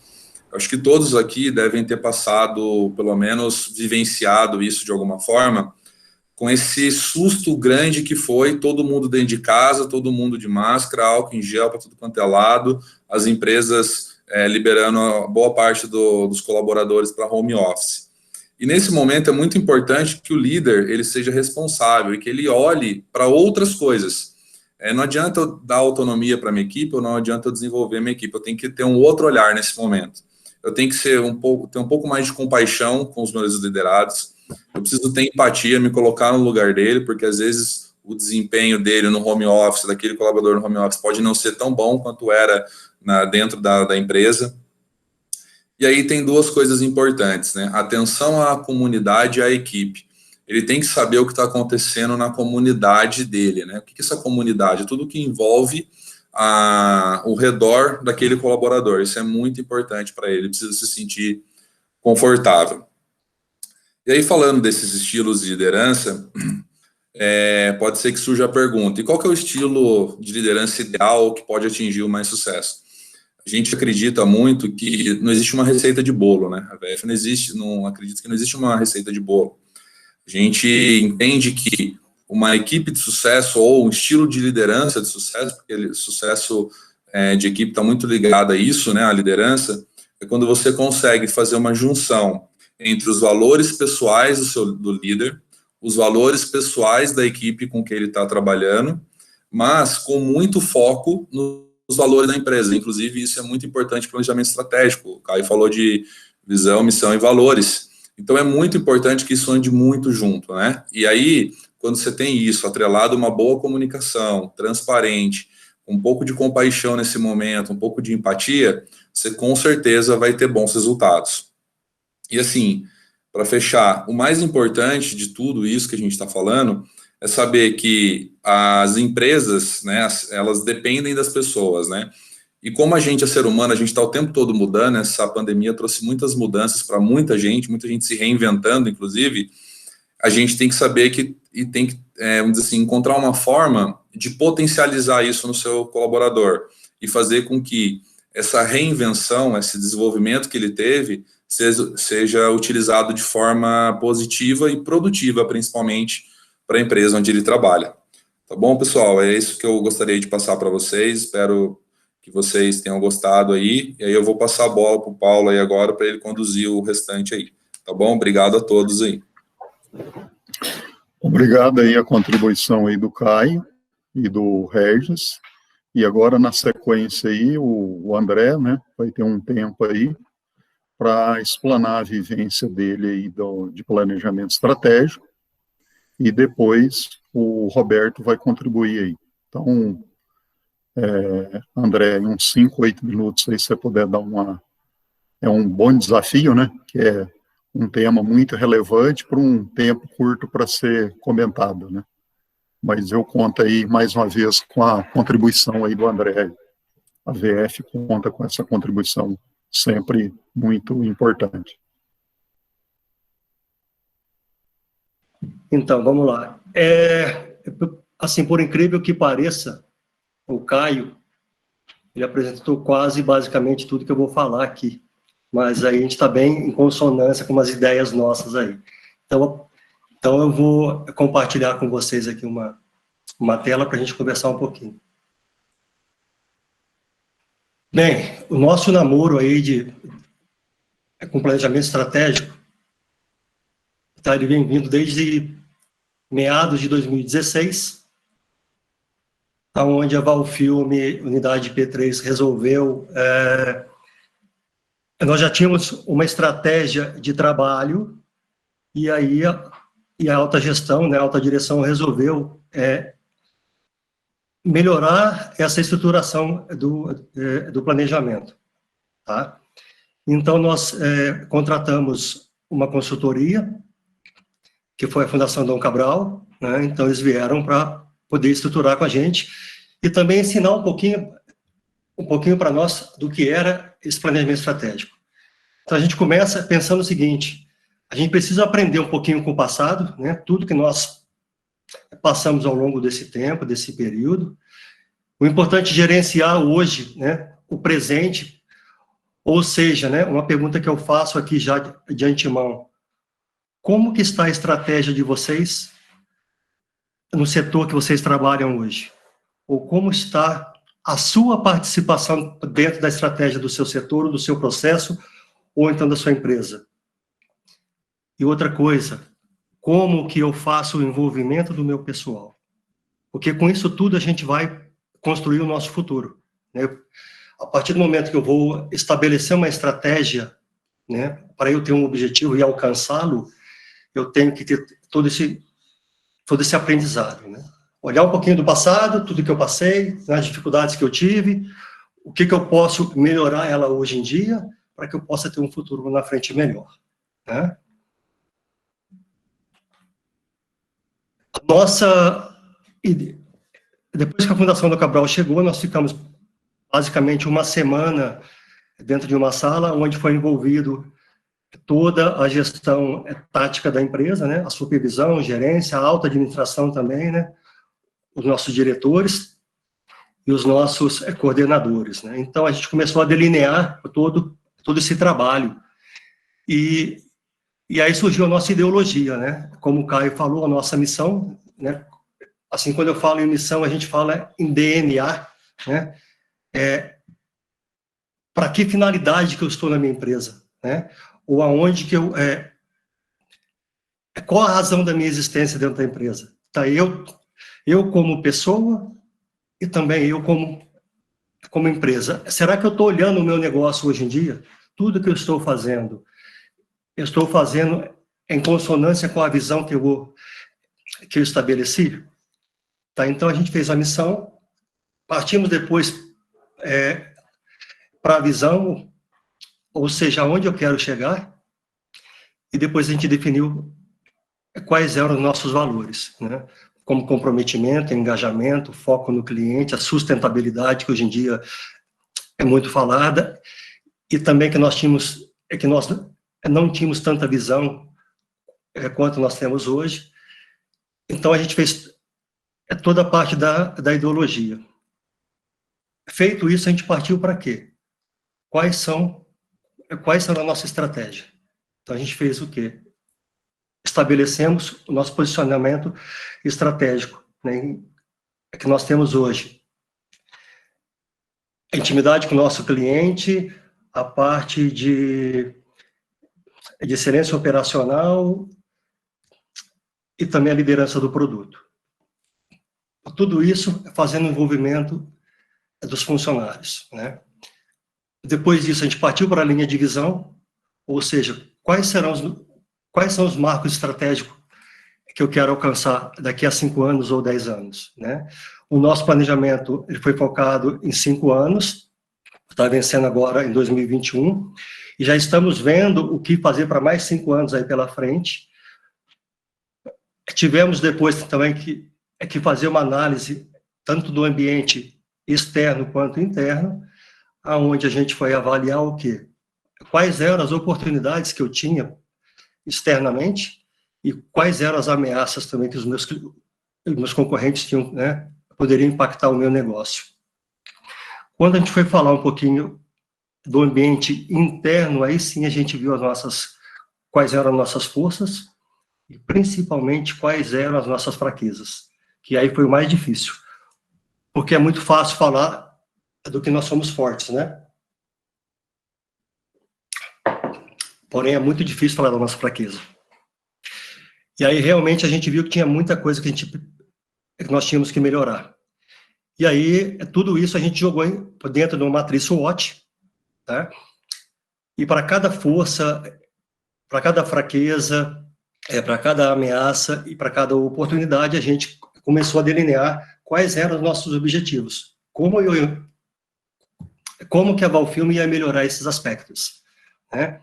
Eu acho que todos aqui devem ter passado, pelo menos vivenciado isso de alguma forma, com esse susto grande que foi todo mundo dentro de casa, todo mundo de máscara, álcool em gel para tudo quanto é lado, as empresas liberando a boa parte dos colaboradores para home office. E nesse momento é muito importante que o líder ele seja responsável e que ele olhe para outras coisas. Não adianta eu dar autonomia para a minha equipe ou não adianta eu desenvolver a minha equipe, eu tenho que ter um outro olhar nesse momento. Eu tenho que ter um pouco mais de compaixão com os meus liderados, eu preciso ter empatia, me colocar no lugar dele, porque às vezes o desempenho dele no home office, daquele colaborador no home office, pode não ser tão bom quanto era dentro da empresa. E aí tem duas coisas importantes, né? Atenção à comunidade e à equipe. Ele tem que saber o que está acontecendo na comunidade dele, né? O que é essa comunidade? Tudo que envolve o redor daquele colaborador. Isso é muito importante para ele, ele precisa se sentir confortável. E aí, falando desses estilos de liderança, pode ser que surja a pergunta, e qual que é o estilo de liderança ideal que pode atingir o mais sucesso? A gente acredita muito que não existe uma receita de bolo, né? A VF não acredita que não existe uma receita de bolo. A gente entende que uma equipe de sucesso ou um estilo de liderança de sucesso, porque sucesso de equipe está muito ligado a isso, né? A liderança, é quando você consegue fazer uma junção entre os valores pessoais do líder, os valores pessoais da equipe com que ele está trabalhando, mas com muito foco nos valores da empresa. Inclusive, isso é muito importante para o planejamento estratégico. O Caio falou de visão, missão e valores. Então, é muito importante que isso ande muito junto, né? E aí, quando você tem isso atrelado a uma boa comunicação, transparente, um pouco de compaixão nesse momento, um pouco de empatia, você com certeza vai ter bons resultados. E assim, para fechar, o mais importante de tudo isso que a gente está falando é saber que as empresas, né, elas dependem das pessoas, né? E como a gente é ser humano, a gente está o tempo todo mudando, essa pandemia trouxe muitas mudanças para muita gente se reinventando, inclusive, a gente tem que saber e tem que, vamos dizer assim, encontrar uma forma de potencializar isso no seu colaborador e fazer com que essa reinvenção, esse desenvolvimento que ele teve, seja utilizado de forma positiva e produtiva, principalmente para a empresa onde ele trabalha. Tá bom, pessoal? É isso que eu gostaria de passar para vocês. Espero que vocês tenham gostado aí. E aí eu vou passar a bola para o Paulo aí agora para ele conduzir o restante aí. Tá bom? Obrigado a todos aí. Obrigado aí a contribuição aí do Caio e do Regis. E agora, na sequência aí, o André, né, vai ter um tempo aí para explanar a vivência dele aí de planejamento estratégico, e depois o Roberto vai contribuir aí. Então, André, em uns 5, 8 minutos aí, se você puder dar um bom desafio, né, que é um tema muito relevante para um tempo curto para ser comentado, né. Mas eu conto aí, mais uma vez, com a contribuição aí do André. A VF conta com essa contribuição sempre muito importante. Então, vamos lá. Assim, por incrível que pareça, o Caio, ele apresentou quase, basicamente, tudo que eu vou falar aqui. Mas aí a gente está bem em consonância com umas ideias nossas aí. Então eu vou compartilhar com vocês aqui uma tela para a gente conversar um pouquinho. Bem, o nosso namoro aí com planejamento estratégico, ele vem vindo desde meados de 2016, onde a Valfilme, unidade P3, resolveu... nós já tínhamos uma estratégia de trabalho, e aí a alta gestão, né, a alta direção resolveu melhorar essa estruturação do planejamento. Tá? Então, nós contratamos uma consultoria, que foi a Fundação Dom Cabral, né? Então eles vieram para poder estruturar com a gente e também ensinar um pouquinho para nós do que era esse planejamento estratégico. Então a gente começa pensando o seguinte: A gente precisa aprender um pouquinho com o passado, né? Tudo que nós passamos ao longo desse tempo, desse período. O importante é gerenciar hoje, né, o presente, ou seja, né, uma pergunta que eu faço aqui já de antemão: como que está a estratégia de vocês no setor que vocês trabalham hoje? Ou como está a sua participação dentro da estratégia do seu setor, do seu processo, ou então da sua empresa? E outra coisa, como que eu faço o envolvimento do meu pessoal? Porque com isso tudo a gente vai construir o nosso futuro, né? A partir do momento que eu vou estabelecer uma estratégia, né, para eu ter um objetivo e alcançá-lo, eu tenho que ter todo esse aprendizado, né? Olhar um pouquinho do passado, tudo que eu passei, as dificuldades que eu tive, o que eu posso melhorar ela hoje em dia, para que eu possa ter um futuro na frente melhor, né? Depois que a Fundação do Cabral chegou, nós ficamos basicamente uma semana dentro de uma sala onde foi envolvido toda a gestão tática da empresa, né, a supervisão, gerência, a alta administração também, né, os nossos diretores e os nossos coordenadores, né. Então a gente começou a delinear todo esse trabalho e aí surgiu a nossa ideologia, né, como o Caio falou, a nossa missão, né. Assim, quando eu falo em missão, a gente fala em DNA, né? Para que finalidade que eu estou na minha empresa, né? Ou aonde que qual a razão da minha existência dentro da empresa? Tá, eu como pessoa e também eu como empresa. Será que eu estou olhando o meu negócio hoje em dia? Tudo que eu estou fazendo em consonância com a visão que eu estabeleci? Tá, então a gente fez a missão, partimos depois para a visão, ou seja, aonde eu quero chegar, e depois a gente definiu quais eram os nossos valores, né? Como comprometimento, engajamento, foco no cliente, a sustentabilidade, que hoje em dia é muito falada, e também que nós não tínhamos tanta visão quanto nós temos hoje. Então a gente fez toda a parte da ideologia. Feito isso, a gente partiu para quê? Quais são a nossa estratégia? Então a gente fez o quê? Estabelecemos o nosso posicionamento estratégico, né, que nós temos hoje. A intimidade com o nosso cliente, a parte de excelência operacional e também a liderança do produto. Tudo isso fazendo o envolvimento dos funcionários, né? Depois disso, a gente partiu para a linha de visão, ou seja, quais são os marcos estratégicos que eu quero alcançar daqui a 5 anos ou 10 anos, né? O nosso planejamento ele foi focado em 5 anos, está vencendo agora em 2021, e já estamos vendo o que fazer para mais 5 anos aí pela frente. Tivemos depois também que fazer uma análise tanto do ambiente externo quanto interno, aonde a gente foi avaliar o quê? Quais eram as oportunidades que eu tinha externamente e quais eram as ameaças também que os meus concorrentes tinham, né, poderiam impactar o meu negócio. Quando a gente foi falar um pouquinho do ambiente interno, aí sim a gente viu quais eram as nossas forças e principalmente quais eram as nossas fraquezas, que aí foi o mais difícil, porque é muito fácil falar do que nós somos fortes, né? Porém, é muito difícil falar da nossa fraqueza. E aí, realmente, a gente viu que tinha muita coisa que nós tínhamos que melhorar. E aí, tudo isso a gente jogou dentro de uma matriz SWOT, tá? E para cada força, para cada fraqueza, para cada ameaça e para cada oportunidade, a gente começou a delinear quais eram os nossos objetivos. Como que a Valfilme ia melhorar esses aspectos, né?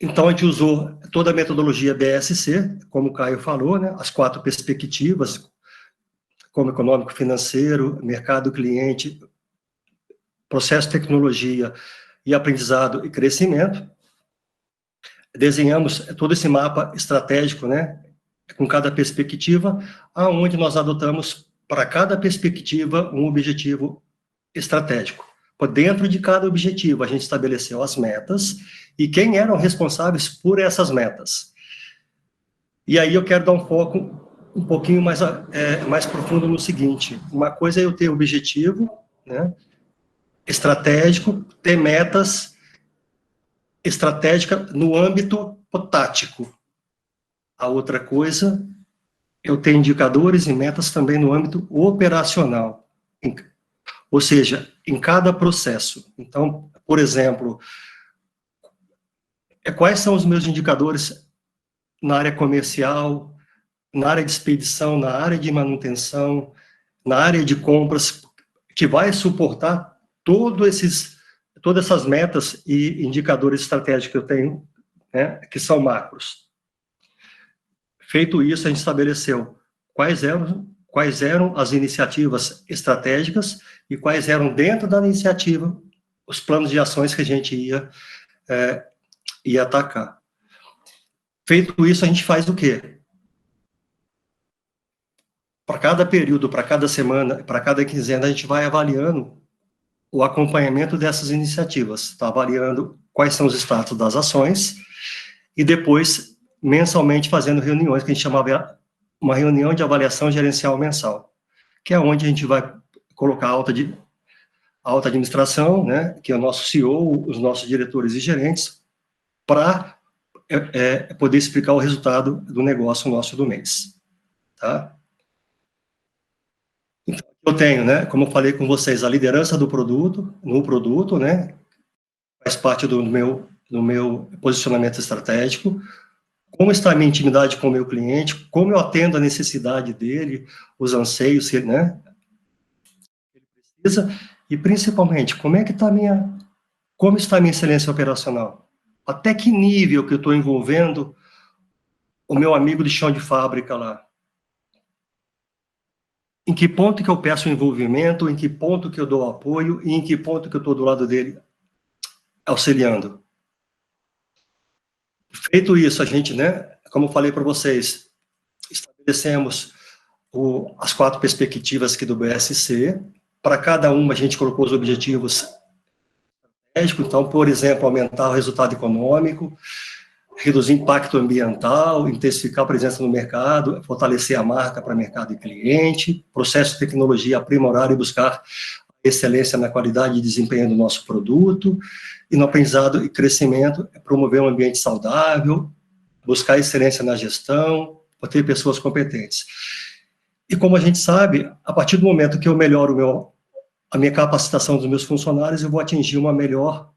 Então, a gente usou toda a metodologia BSC, como o Caio falou, né? As 4 perspectivas, como econômico, financeiro, mercado, cliente, processo, tecnologia e aprendizado e crescimento. desenhamos todo esse mapa estratégico, né, com cada perspectiva, aonde nós adotamos para cada perspectiva um objetivo estratégico. Por dentro de cada objetivo, a gente estabeleceu as metas e quem eram responsáveis por essas metas. E aí eu quero dar um foco um pouquinho mais profundo no seguinte: uma coisa é eu ter objetivo, né, estratégico, ter metas estratégicas no âmbito tático. A outra coisa, eu tenho indicadores e metas também no âmbito operacional, ou seja, em cada processo. Então, por exemplo, quais são os meus indicadores na área comercial, na área de expedição, na área de manutenção, na área de compras, que vai suportar todas essas metas e indicadores estratégicos que eu tenho, né, que são macros. Feito isso, a gente estabeleceu quais eram as iniciativas estratégicas e quais eram, dentro da iniciativa, os planos de ações que a gente ia atacar. Feito isso, a gente faz o quê? Para cada período, para cada semana, para cada quinzena, a gente vai avaliando o acompanhamento dessas iniciativas, está avaliando quais são os status das ações e depois, mensalmente, fazendo reuniões, que a gente chamava uma reunião de avaliação gerencial mensal, que é onde a gente vai colocar a alta administração, né, que é o nosso CEO, os nossos diretores e gerentes, para poder explicar o resultado do negócio nosso do mês. Tá? Então, eu tenho, né, como eu falei com vocês, a liderança do produto, né, faz parte do meu posicionamento estratégico, como está a minha intimidade com o meu cliente, como eu atendo a necessidade dele, os anseios, né, que ele precisa, e principalmente, como está a minha excelência operacional? Até que nível que eu estou envolvendo o meu amigo de chão de fábrica lá? Em que ponto que eu peço envolvimento, em que ponto que eu dou apoio, e em que ponto que eu estou do lado dele auxiliando? Feito isso, a gente, né, como eu falei para vocês, estabelecemos as 4 perspectivas aqui do BSC. Para cada uma, a gente colocou os objetivos estratégicos. Então, por exemplo, aumentar o resultado econômico, reduzir impacto ambiental, intensificar a presença no mercado, fortalecer a marca para mercado e cliente, processo de tecnologia, aprimorar e buscar excelência na qualidade e desempenho do nosso produto, e no aprendizado e crescimento, promover um ambiente saudável, buscar excelência na gestão, ter pessoas competentes. E como a gente sabe, a partir do momento que eu melhoro a minha capacitação dos meus funcionários, eu vou atingir uma melhor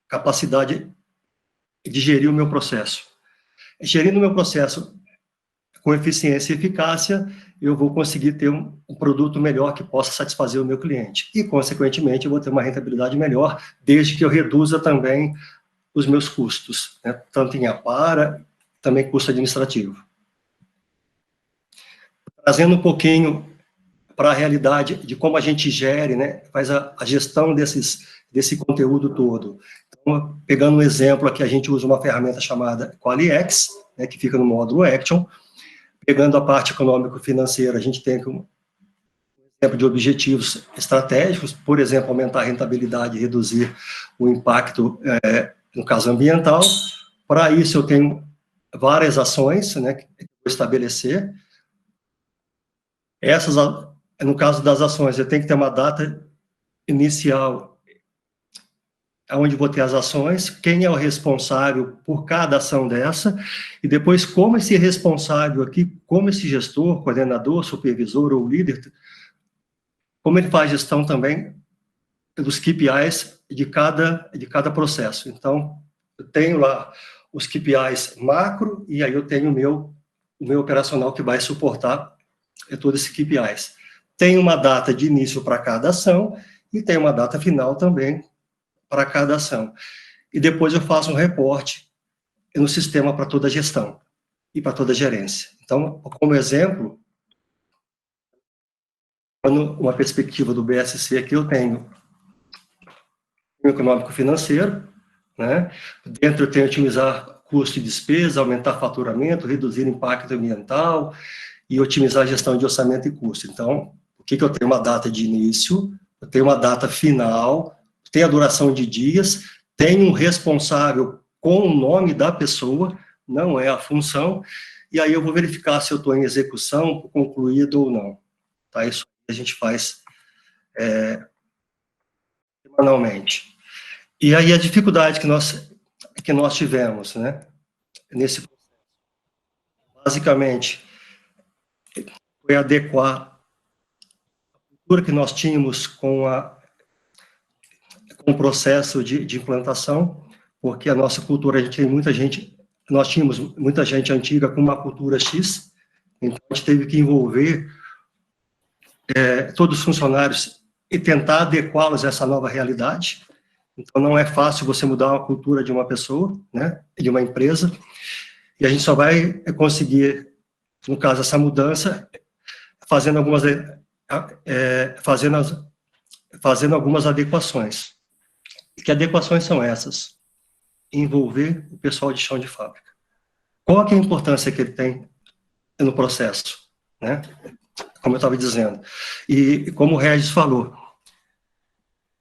capacidade de gerir o meu processo. Gerindo o meu processo com eficiência e eficácia, eu vou conseguir ter um produto melhor que possa satisfazer o meu cliente. E, consequentemente, eu vou ter uma rentabilidade melhor, desde que eu reduza também os meus custos, né, tanto em apara, também custo administrativo. Trazendo um pouquinho para a realidade de como a gente gere, né, faz a gestão desse conteúdo todo. Então, pegando um exemplo aqui, a gente usa uma ferramenta chamada QualiX, né, que fica no módulo Action. Pegando a parte econômico-financeira, a gente tem um exemplo de objetivos estratégicos, por exemplo, aumentar a rentabilidade e reduzir o impacto, no caso ambiental. Para isso, eu tenho várias ações, né, que eu vou estabelecer. Essas, no caso das ações, eu tenho que ter uma data inicial, onde vou ter as ações, quem é o responsável por cada ação dessa, e depois como esse responsável aqui, como esse gestor, coordenador, supervisor ou líder, como ele faz gestão também dos KPIs de cada processo. Então, eu tenho lá os KPIs macro, e aí eu tenho o meu operacional que vai suportar todos esses KPIs. Tem uma data de início para cada ação, e tem uma data final também para cada ação. E depois eu faço um reporte no sistema para toda a gestão e para toda a gerência. Então, como exemplo, uma perspectiva do BSC aqui, eu tenho o econômico financeiro, né? Dentro eu tenho otimizar custo e despesa, aumentar faturamento, reduzir impacto ambiental e otimizar a gestão de orçamento e custo. Então, o que eu tenho? Uma data de início, eu tenho uma data final, tem a duração de dias, tem um responsável com o nome da pessoa, não é a função, e aí eu vou verificar se eu estou em execução, concluído ou não. Tá? Isso a gente faz semanalmente. E aí a dificuldade que nós tivemos, né, nesse processo, basicamente, foi adequar a cultura que nós tínhamos com o processo de implantação, porque a nossa cultura, nós tínhamos muita gente antiga com uma cultura X, então a gente teve que envolver todos os funcionários e tentar adequá-los a essa nova realidade. Então, não é fácil você mudar a cultura de uma pessoa, né, de uma empresa, e a gente só vai conseguir, no caso, essa mudança, fazendo algumas adequações. E que adequações são essas? Envolver o pessoal de chão de fábrica. Qual que é a importância que ele tem no processo, né? Como eu estava dizendo. E como o Regis falou,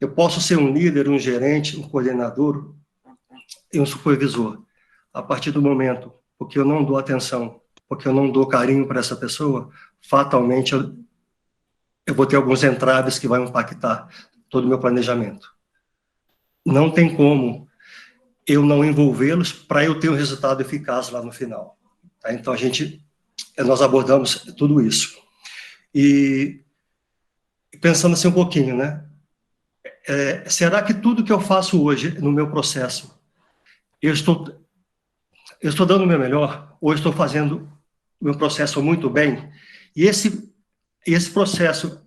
eu posso ser um líder, um gerente, um coordenador e um supervisor. A partir do momento porque eu não dou atenção, porque eu não dou carinho para essa pessoa, fatalmente eu vou ter alguns entraves que vão impactar todo o meu planejamento. Não tem como eu não envolvê-los para eu ter um resultado eficaz lá no final. Tá? Então, nós abordamos tudo isso. E pensando assim um pouquinho, né? Será que tudo que eu faço hoje no meu processo, eu estou dando o meu melhor, ou estou fazendo o meu processo muito bem? E esse processo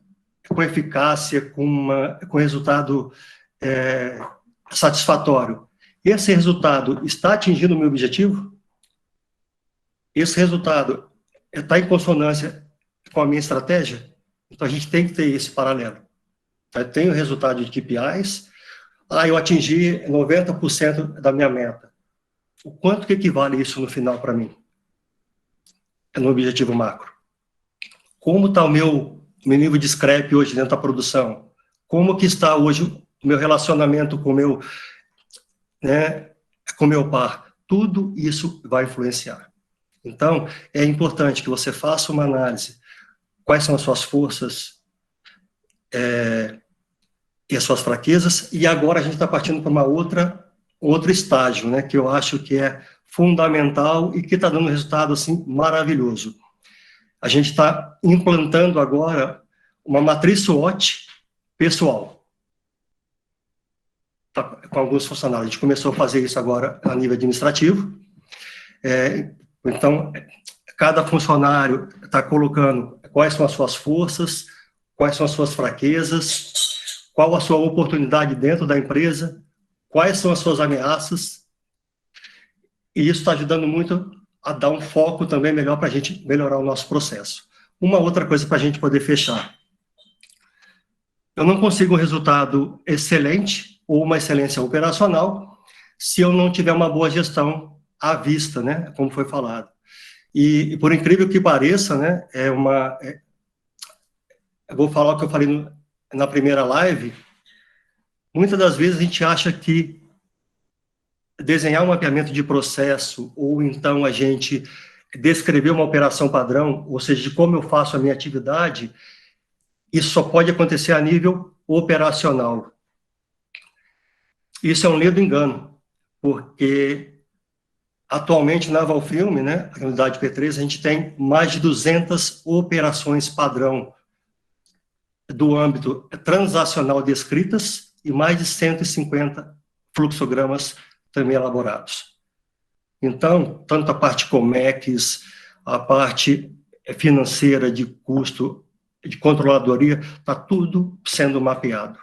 com eficácia, com resultado satisfatório, esse resultado está atingindo o meu objetivo? Esse resultado está em consonância com a minha estratégia? Então, a gente tem que ter esse paralelo. Eu tenho o resultado de KPIs, eu atingi 90% da minha meta. O quanto que equivale isso no final para mim? No objetivo macro. Como está o meu nível de scrap hoje dentro da produção? Como que está hoje o meu relacionamento com o meu par? Tudo isso vai influenciar. Então, é importante que você faça uma análise. Quais são as suas forças e as suas fraquezas? E agora a gente está partindo para outro estágio, né, que eu acho que é fundamental e que está dando um resultado assim, maravilhoso. A gente está implantando agora uma matriz SWOT pessoal. Tá, com alguns funcionários. A gente começou a fazer isso agora a nível administrativo. Então, cada funcionário está colocando quais são as suas forças, quais são as suas fraquezas, qual a sua oportunidade dentro da empresa, quais são as suas ameaças. E isso está ajudando muito a dar um foco também melhor para a gente melhorar o nosso processo. Uma outra coisa para a gente poder fechar. Eu não consigo um resultado excelente ou uma excelência operacional se eu não tiver uma boa gestão à vista, né, como foi falado. E por incrível que pareça, né, eu vou falar o que eu falei na primeira live. Muitas das vezes a gente acha que desenhar um mapeamento de processo ou então a gente descrever uma operação padrão, ou seja, de como eu faço a minha atividade, isso só pode acontecer a nível operacional. Isso é um lindo engano, porque atualmente na Valfilm, né, a unidade P3, a gente tem mais de 200 operações padrão do âmbito transacional descritas e mais de 150 fluxogramas também elaborados. Então, tanto a parte COMEX, a parte financeira de custo, de controladoria, está tudo sendo mapeado.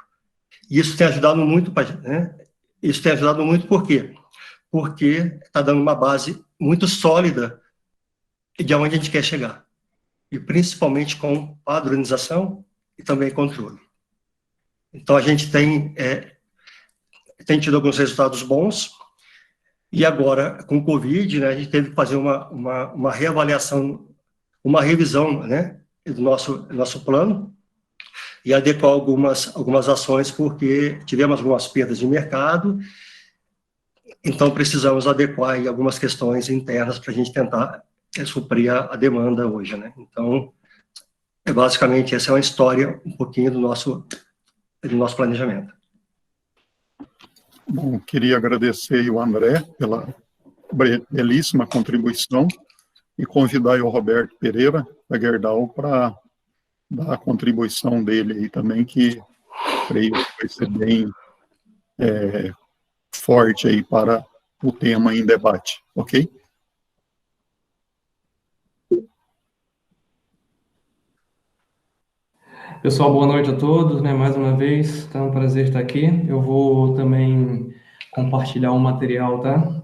E isso tem ajudado muito, né? Isso tem ajudado muito por quê? Porque está dando uma base muito sólida de onde a gente quer chegar. E principalmente com padronização e também controle. Então, a gente tem tido alguns resultados bons. E agora, com o Covid, né, a gente teve que fazer uma reavaliação, uma revisão, né, do nosso plano e adequar algumas ações, porque tivemos algumas perdas de mercado, então precisamos adequar aí algumas questões internas para a gente tentar suprir a demanda hoje, né? Então, basicamente, essa é uma história um pouquinho do nosso planejamento. Bom, queria agradecer o André pela belíssima contribuição e convidar o Roberto Pereira, da Gerdau, para dar a contribuição dele aí também, que creio que vai ser bem forte aí para o tema em debate, ok? Pessoal, boa noite a todos, né? Mais uma vez, tá um prazer estar aqui. Eu vou também compartilhar um material, tá?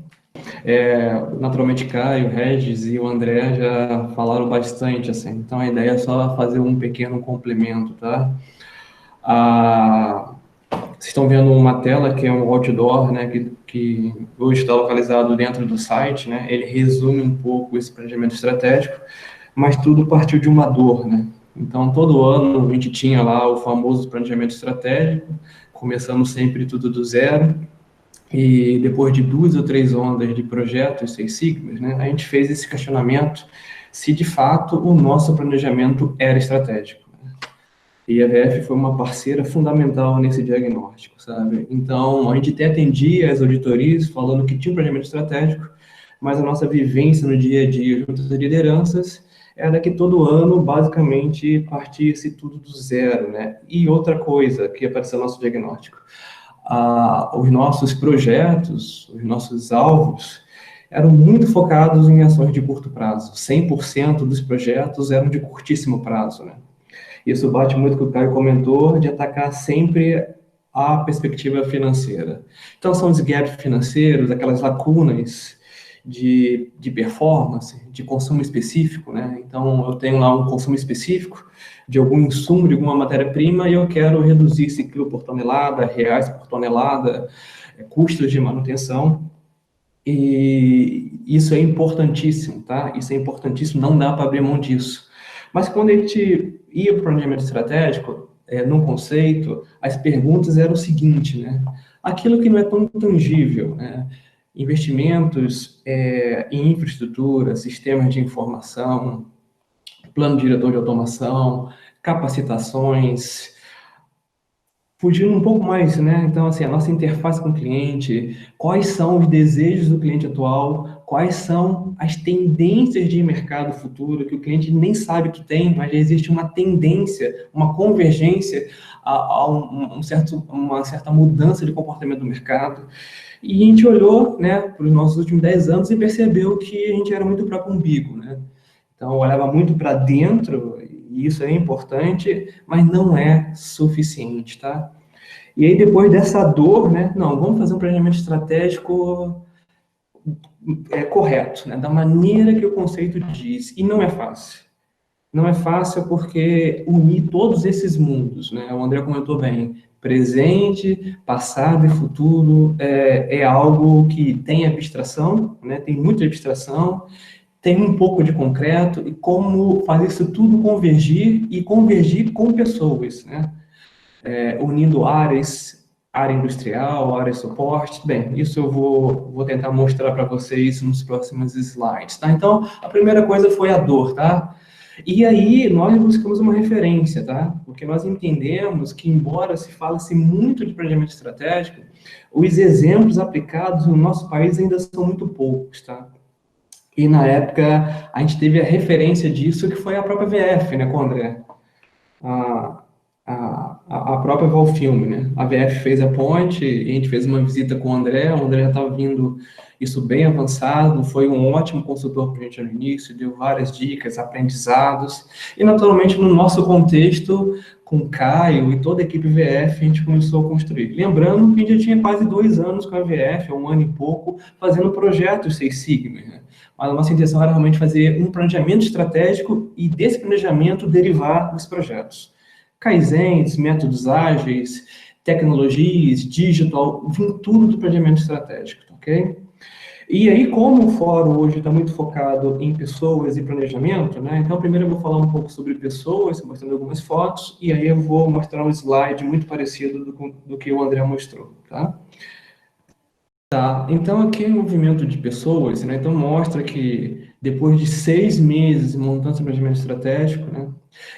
Naturalmente, Caio, Regis e o André já falaram bastante, assim. Então, a ideia é só fazer um pequeno complemento, tá? Vocês estão vendo uma tela que é um outdoor, né? Que hoje está localizado dentro do site, né? Ele resume um pouco esse planejamento estratégico, mas tudo partiu de uma dor, né? Então, todo ano a gente tinha lá o famoso planejamento estratégico, começando sempre tudo do zero, e depois de 2 ou 3 ondas de projetos, 6 sigmas, né, a gente fez esse questionamento se, de fato, o nosso planejamento era estratégico. E a VF foi uma parceira fundamental nesse diagnóstico, sabe? Então, a gente até atendia as auditorias falando que tinha um planejamento estratégico, mas a nossa vivência no dia a dia junto às lideranças era que todo ano, basicamente, partia-se tudo do zero, né? E outra coisa que apareceu no nosso diagnóstico, os nossos projetos, os nossos alvos, eram muito focados em ações de curto prazo. 100% dos projetos eram de curtíssimo prazo, né? Isso bate muito com o que o Caio comentou, de atacar sempre a perspectiva financeira. Então, são os gaps financeiros, aquelas lacunas de performance, de consumo específico, né? Então, eu tenho lá um consumo específico de algum insumo, de alguma matéria-prima, e eu quero reduzir esse quilo por tonelada, reais por tonelada, custos de manutenção, e isso é importantíssimo, tá? Isso é importantíssimo, não dá para abrir mão disso. Mas quando a gente ia para o planejamento estratégico, num conceito, as perguntas eram o seguinte, né? Aquilo que não é tão tangível, né? Investimentos em infraestrutura, sistemas de informação, plano diretor de automação, capacitações, fugindo um pouco mais, né? Então, assim, a nossa interface com o cliente, quais são os desejos do cliente atual, quais são as tendências de mercado futuro, que o cliente nem sabe que tem, mas existe uma tendência, uma convergência a uma certa mudança de comportamento do mercado. E a gente olhou, né, para os nossos últimos 10 anos e percebeu que a gente era muito próprio umbigo, né? Então, olhava muito para dentro, e isso é importante, mas não é suficiente, tá? E aí, depois dessa dor, né, não, vamos fazer um planejamento estratégico correto, né, da maneira que o conceito diz, e não é fácil. Não é fácil porque unir todos esses mundos, né, o André comentou bem, presente, passado e futuro, é algo que tem abstração, né, tem muita abstração, tem um pouco de concreto, e como fazer isso tudo convergir, e convergir com pessoas, né? Unindo áreas, área industrial, área de suporte. Bem, isso eu vou tentar mostrar para vocês nos próximos slides, tá? Então, a primeira coisa foi a dor, tá? E aí, nós buscamos uma referência, tá? Porque nós entendemos que, embora se fale-se muito de planejamento estratégico, os exemplos aplicados no nosso país ainda são muito poucos, tá? E, na época, a gente teve a referência disso, que foi a própria VF, né, com o André? A própria Valfilme, né? A VF fez a ponte, e a gente fez uma visita com o André já estava vindo isso bem avançado, foi um ótimo consultor para a gente no início, deu várias dicas, aprendizados, e, naturalmente, no nosso contexto, com o Caio e toda a equipe VF, a gente começou a construir. Lembrando que a gente já tinha quase 2 anos com a VF, 1 ano e pouco, fazendo projetos 6 Sigma, né? Mas a nossa intenção era realmente fazer um planejamento estratégico e desse planejamento derivar os projetos. Kaizens, métodos ágeis, tecnologias, digital, vem tudo do planejamento estratégico, ok? E aí, como o fórum hoje está muito focado em pessoas e planejamento, né? Então, primeiro eu vou falar um pouco sobre pessoas, mostrando algumas fotos, e aí eu vou mostrar um slide muito parecido do que o André mostrou, tá? Tá, então aqui é um movimento de pessoas, né? Então mostra que depois de 6 meses montando esse planejamento estratégico, né?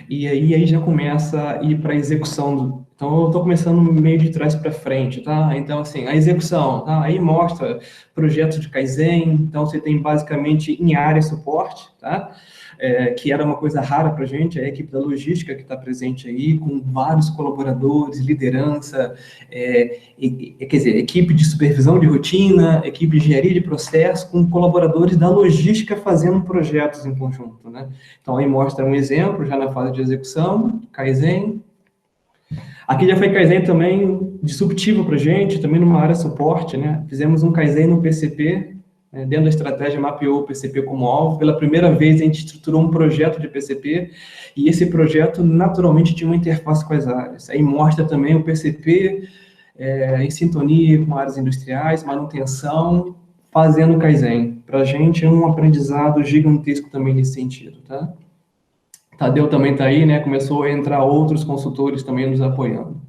E aí já começa a ir para a execução. Então eu estou começando meio de trás para frente, tá? Então assim, a execução, tá? Aí mostra projetos de Kaizen, então você tem basicamente em área suporte, tá? Que era uma coisa rara para a gente, a equipe da logística que está presente aí, com vários colaboradores, liderança, quer dizer, equipe de supervisão de rotina, equipe de engenharia de processo, com colaboradores da logística fazendo projetos em conjunto, né? Então, aí mostra um exemplo, já na fase de execução, Kaizen. Aqui já foi Kaizen também disruptivo para a gente, também numa área suporte, né? Fizemos um Kaizen no PCP, dentro da estratégia mapeou o PCP como alvo. Pela primeira vez, a gente estruturou um projeto de PCP, e esse projeto, naturalmente, tinha uma interface com as áreas. Aí mostra também o PCP em sintonia com áreas industriais, manutenção, fazendo Kaizen. Para a gente, é um aprendizado gigantesco também nesse sentido, tá? Tadeu também está aí, né? Começou a entrar outros consultores também nos apoiando.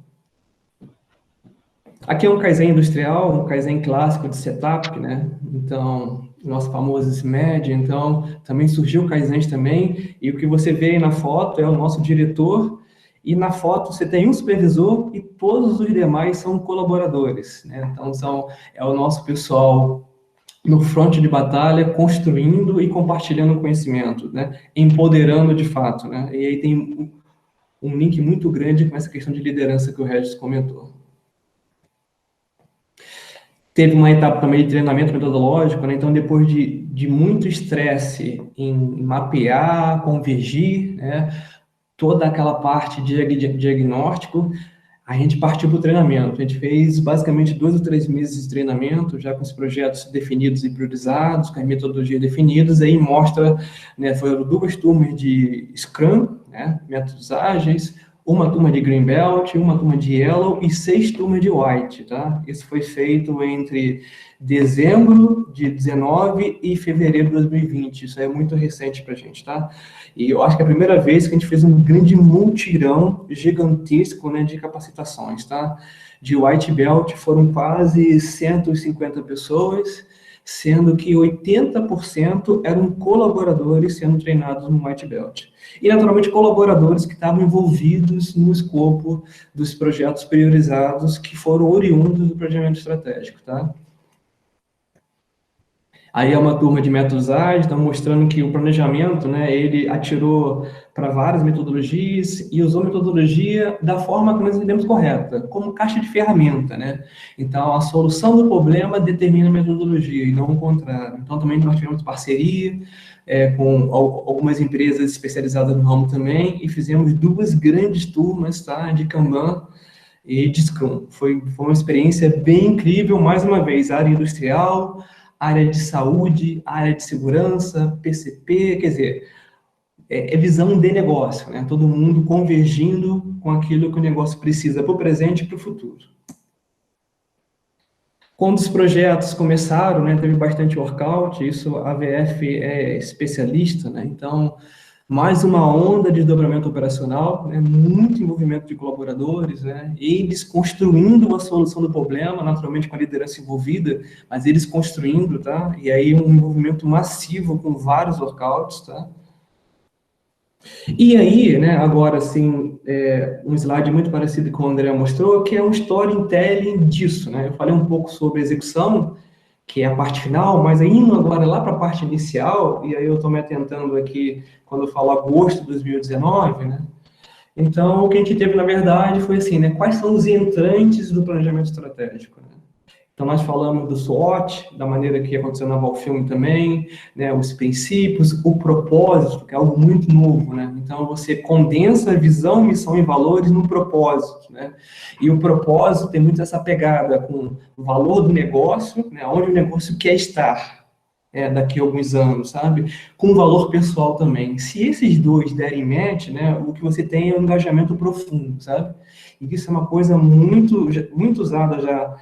Aqui é um Kaizen industrial, um Kaizen clássico de setup, né? Então, nosso famoso SMED, então, também surgiu o Kaizen também, e o que você vê aí na foto é o nosso diretor, e na foto você tem um supervisor e todos os demais são colaboradores, né? Então, é o nosso pessoal no fronte de batalha, construindo e compartilhando conhecimento, né? Empoderando de fato, né? E aí tem um link muito grande com essa questão de liderança que o Regis comentou. Teve uma etapa também de treinamento metodológico, né? Então, depois de muito estresse em mapear, convergir, né? Toda aquela parte de diagnóstico, a gente partiu para o treinamento. A gente fez basicamente 2 ou 3 meses de treinamento, já com os projetos definidos e priorizados, com as metodologias definidas, aí mostra, né, foram 2 turmas de Scrum, né, métodos ágeis, uma turma de Green Belt, uma turma de Yellow e 6 turmas de White, tá? Isso foi feito entre dezembro de 19 e fevereiro de 2020, isso é muito recente para a gente, tá? E eu acho que é a primeira vez que a gente fez um grande multirão gigantesco, né, de capacitações, tá? De White Belt foram quase 150 pessoas, sendo que 80% eram colaboradores sendo treinados no White Belt. E, naturalmente, colaboradores que estavam envolvidos no escopo dos projetos priorizados que foram oriundos do planejamento estratégico, tá? Aí é uma turma de métodos ágeis, então mostrando que o planejamento, né, ele atirou para várias metodologias e usou a metodologia da forma que nós entendemos correta, como caixa de ferramenta, né? Então, a solução do problema determina a metodologia e não o contrário. Então, também nós tivemos parceria com algumas empresas especializadas no ramo também e fizemos 2 grandes turmas, tá, de Kanban e de Scrum. Foi uma experiência bem incrível, mais uma vez, área industrial, área de saúde, área de segurança, PCP, quer dizer, é visão de negócio, né? Todo mundo convergindo com aquilo que o negócio precisa para o presente e para o futuro. Quando os projetos começaram, né, teve bastante workout, isso a VF é especialista, né? Então, mais uma onda de desdobramento operacional, né, muito envolvimento de colaboradores, né, eles construindo a solução do problema, naturalmente com a liderança envolvida, mas eles construindo, tá? E aí um envolvimento massivo com vários workouts, tá? E aí, né, agora, assim, um slide muito parecido com o André mostrou, que é um storytelling disso, né? Eu falei um pouco sobre a execução, que é a parte final, mas indo agora lá para a parte inicial, e aí eu estou me atentando aqui, quando eu falo agosto de 2019, né? Então, o que a gente teve, na verdade, foi assim, né? Quais são os entrantes do planejamento estratégico, né? Então, nós falamos do SWOT, da maneira que aconteceu na Valfilme também, né, os princípios, o propósito, que é algo muito novo, né? Então, você condensa a visão, missão e valores no propósito, né? E o propósito tem muito essa pegada com o valor do negócio, né, onde o negócio quer estar daqui a alguns anos, sabe? Com o valor pessoal também. Se esses 2 derem match, né, o que você tem é um engajamento profundo, sabe? E isso é uma coisa muito usada já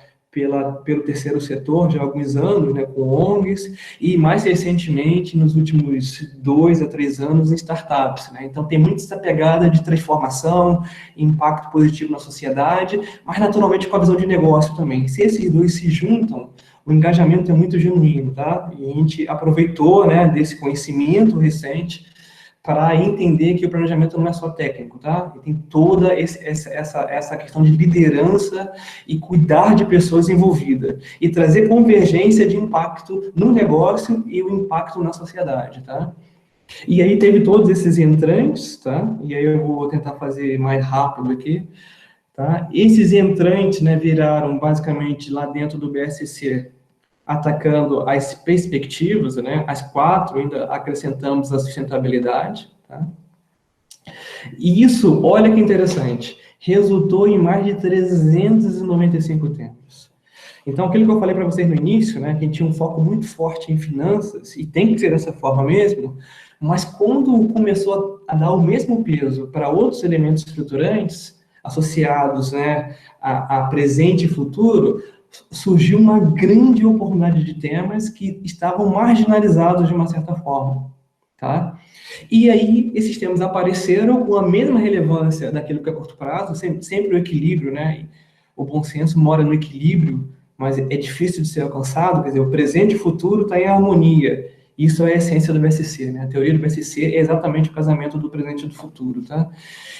pelo terceiro setor já há alguns anos, né, com ONGs, e mais recentemente, nos últimos 2 a 3 anos, em startups, né? Então, tem muito essa pegada de transformação, impacto positivo na sociedade, mas naturalmente com a visão de negócio também. Se esses dois se juntam, o engajamento é muito genuíno, tá? E a gente aproveitou, né, desse conhecimento recente para entender que o planejamento não é só técnico, tá? E tem toda essa questão de liderança e cuidar de pessoas envolvidas. E trazer convergência de impacto no negócio e o impacto na sociedade, tá? E aí teve todos esses entrantes, tá? E aí eu vou tentar fazer mais rápido aqui, tá? Esses entrantes, né, viraram basicamente lá dentro do BSC, atacando as perspectivas, né, as 4, ainda acrescentamos a sustentabilidade, tá? E isso, olha que interessante, resultou em mais de 395 temas. Então, aquilo que eu falei para vocês no início, né, que a gente tinha um foco muito forte em finanças, e tem que ser dessa forma mesmo, mas quando começou a dar o mesmo peso para outros elementos estruturantes, associados, né, a presente e futuro, surgiu uma grande oportunidade de temas que estavam marginalizados de uma certa forma, tá? E aí, esses temas apareceram com a mesma relevância daquilo que é curto prazo, sempre o equilíbrio, né? O bom senso mora no equilíbrio, mas é difícil de ser alcançado, quer dizer, o presente e o futuro está em harmonia. Isso é a essência do BSC, né? A teoria do BSC é exatamente o casamento do presente e do futuro, tá?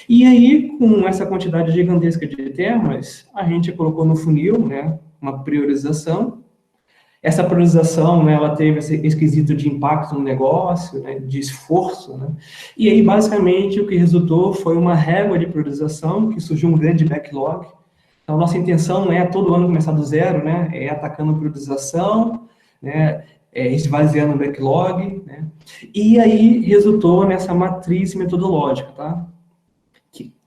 E aí, com essa quantidade gigantesca de temas, a gente colocou no funil, né, uma priorização. Essa priorização, né, ela teve esse esquisito de impacto no negócio, né, de esforço, né? E aí, basicamente, o que resultou foi uma régua de priorização, que surgiu um grande backlog. Então, nossa intenção não é todo ano começar do zero, né? É atacando priorização, né? Esvaziando o backlog, né? E aí resultou nessa matriz metodológica, tá?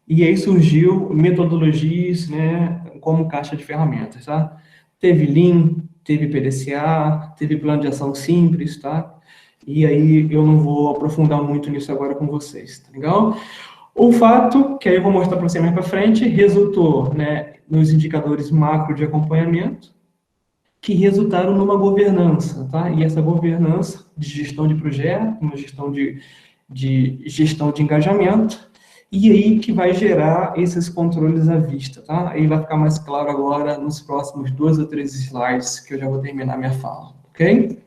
E aí surgiu metodologias, né, como caixa de ferramentas, tá? Teve Lean, teve PDCA, teve plano de ação simples, tá? E aí eu não vou aprofundar muito nisso agora com vocês, tá legal? O fato, que aí eu vou mostrar para você mais para frente, resultou, né, nos indicadores macro de acompanhamento, que resultaram numa governança, tá? E essa governança de gestão de projeto, uma gestão gestão de engajamento, e aí que vai gerar esses controles à vista, tá? Aí vai ficar mais claro agora nos próximos 2 ou 3 slides, que eu já vou terminar minha fala, ok?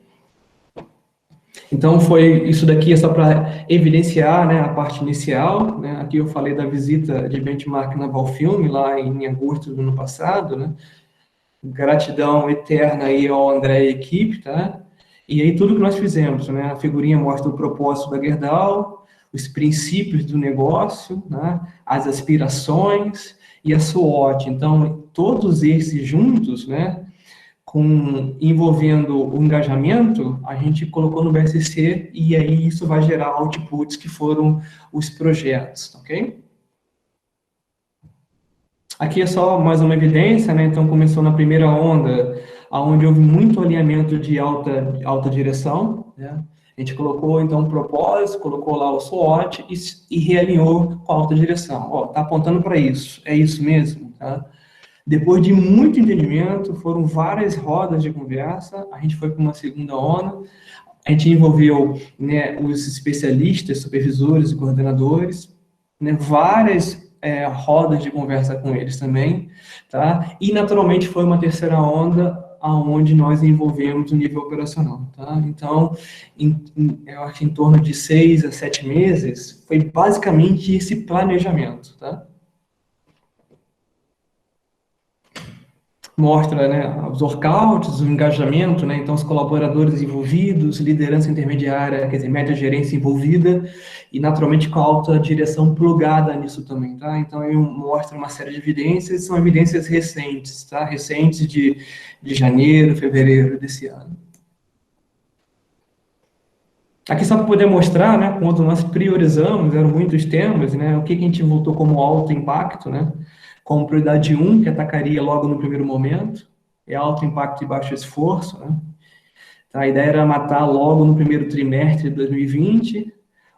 Então, isso daqui é só para evidenciar, né, a parte inicial, né? Aqui eu falei da visita de benchmark na Valfilme, lá em agosto do ano passado, né? Gratidão eterna aí ao André e equipe, tá? E aí tudo que nós fizemos, né? A figurinha mostra o propósito da Gerdau, os princípios do negócio, né? As aspirações e a SWOT. Então, todos esses juntos, né? Envolvendo o engajamento, a gente colocou no BSC e aí isso vai gerar outputs que foram os projetos, ok? Aqui é só mais uma evidência, né? Então, começou na primeira onda, onde houve muito alinhamento de alta direção, né? A gente colocou, então, um propósito, colocou lá o SWOT e realinhou com a alta direção. Ó, tá apontando para isso, é isso mesmo, tá? Depois de muito entendimento, foram várias rodas de conversa, a gente foi para uma segunda onda, a gente envolveu, né, os especialistas, supervisores e coordenadores, né, várias rodas de conversa com eles também, tá? E, naturalmente, foi uma terceira onda, onde nós envolvemos o nível operacional, tá? Então, eu acho que em torno de 6 a 7 meses, foi basicamente esse planejamento, tá? Mostra, né, os workouts, o engajamento, né, então os colaboradores envolvidos, liderança intermediária, quer dizer, média gerência envolvida, e naturalmente com a alta direção plugada nisso também, tá? Então eu mostro uma série de evidências, são evidências recentes, tá? Recentes de janeiro, fevereiro desse ano. Aqui só para poder mostrar, né, quando nós priorizamos, eram muitos temas, né, o que a gente voltou como alto impacto, né? Como prioridade 1, que atacaria logo no primeiro momento, é alto impacto e baixo esforço, né? Então, a ideia era matar logo no primeiro trimestre de 2020.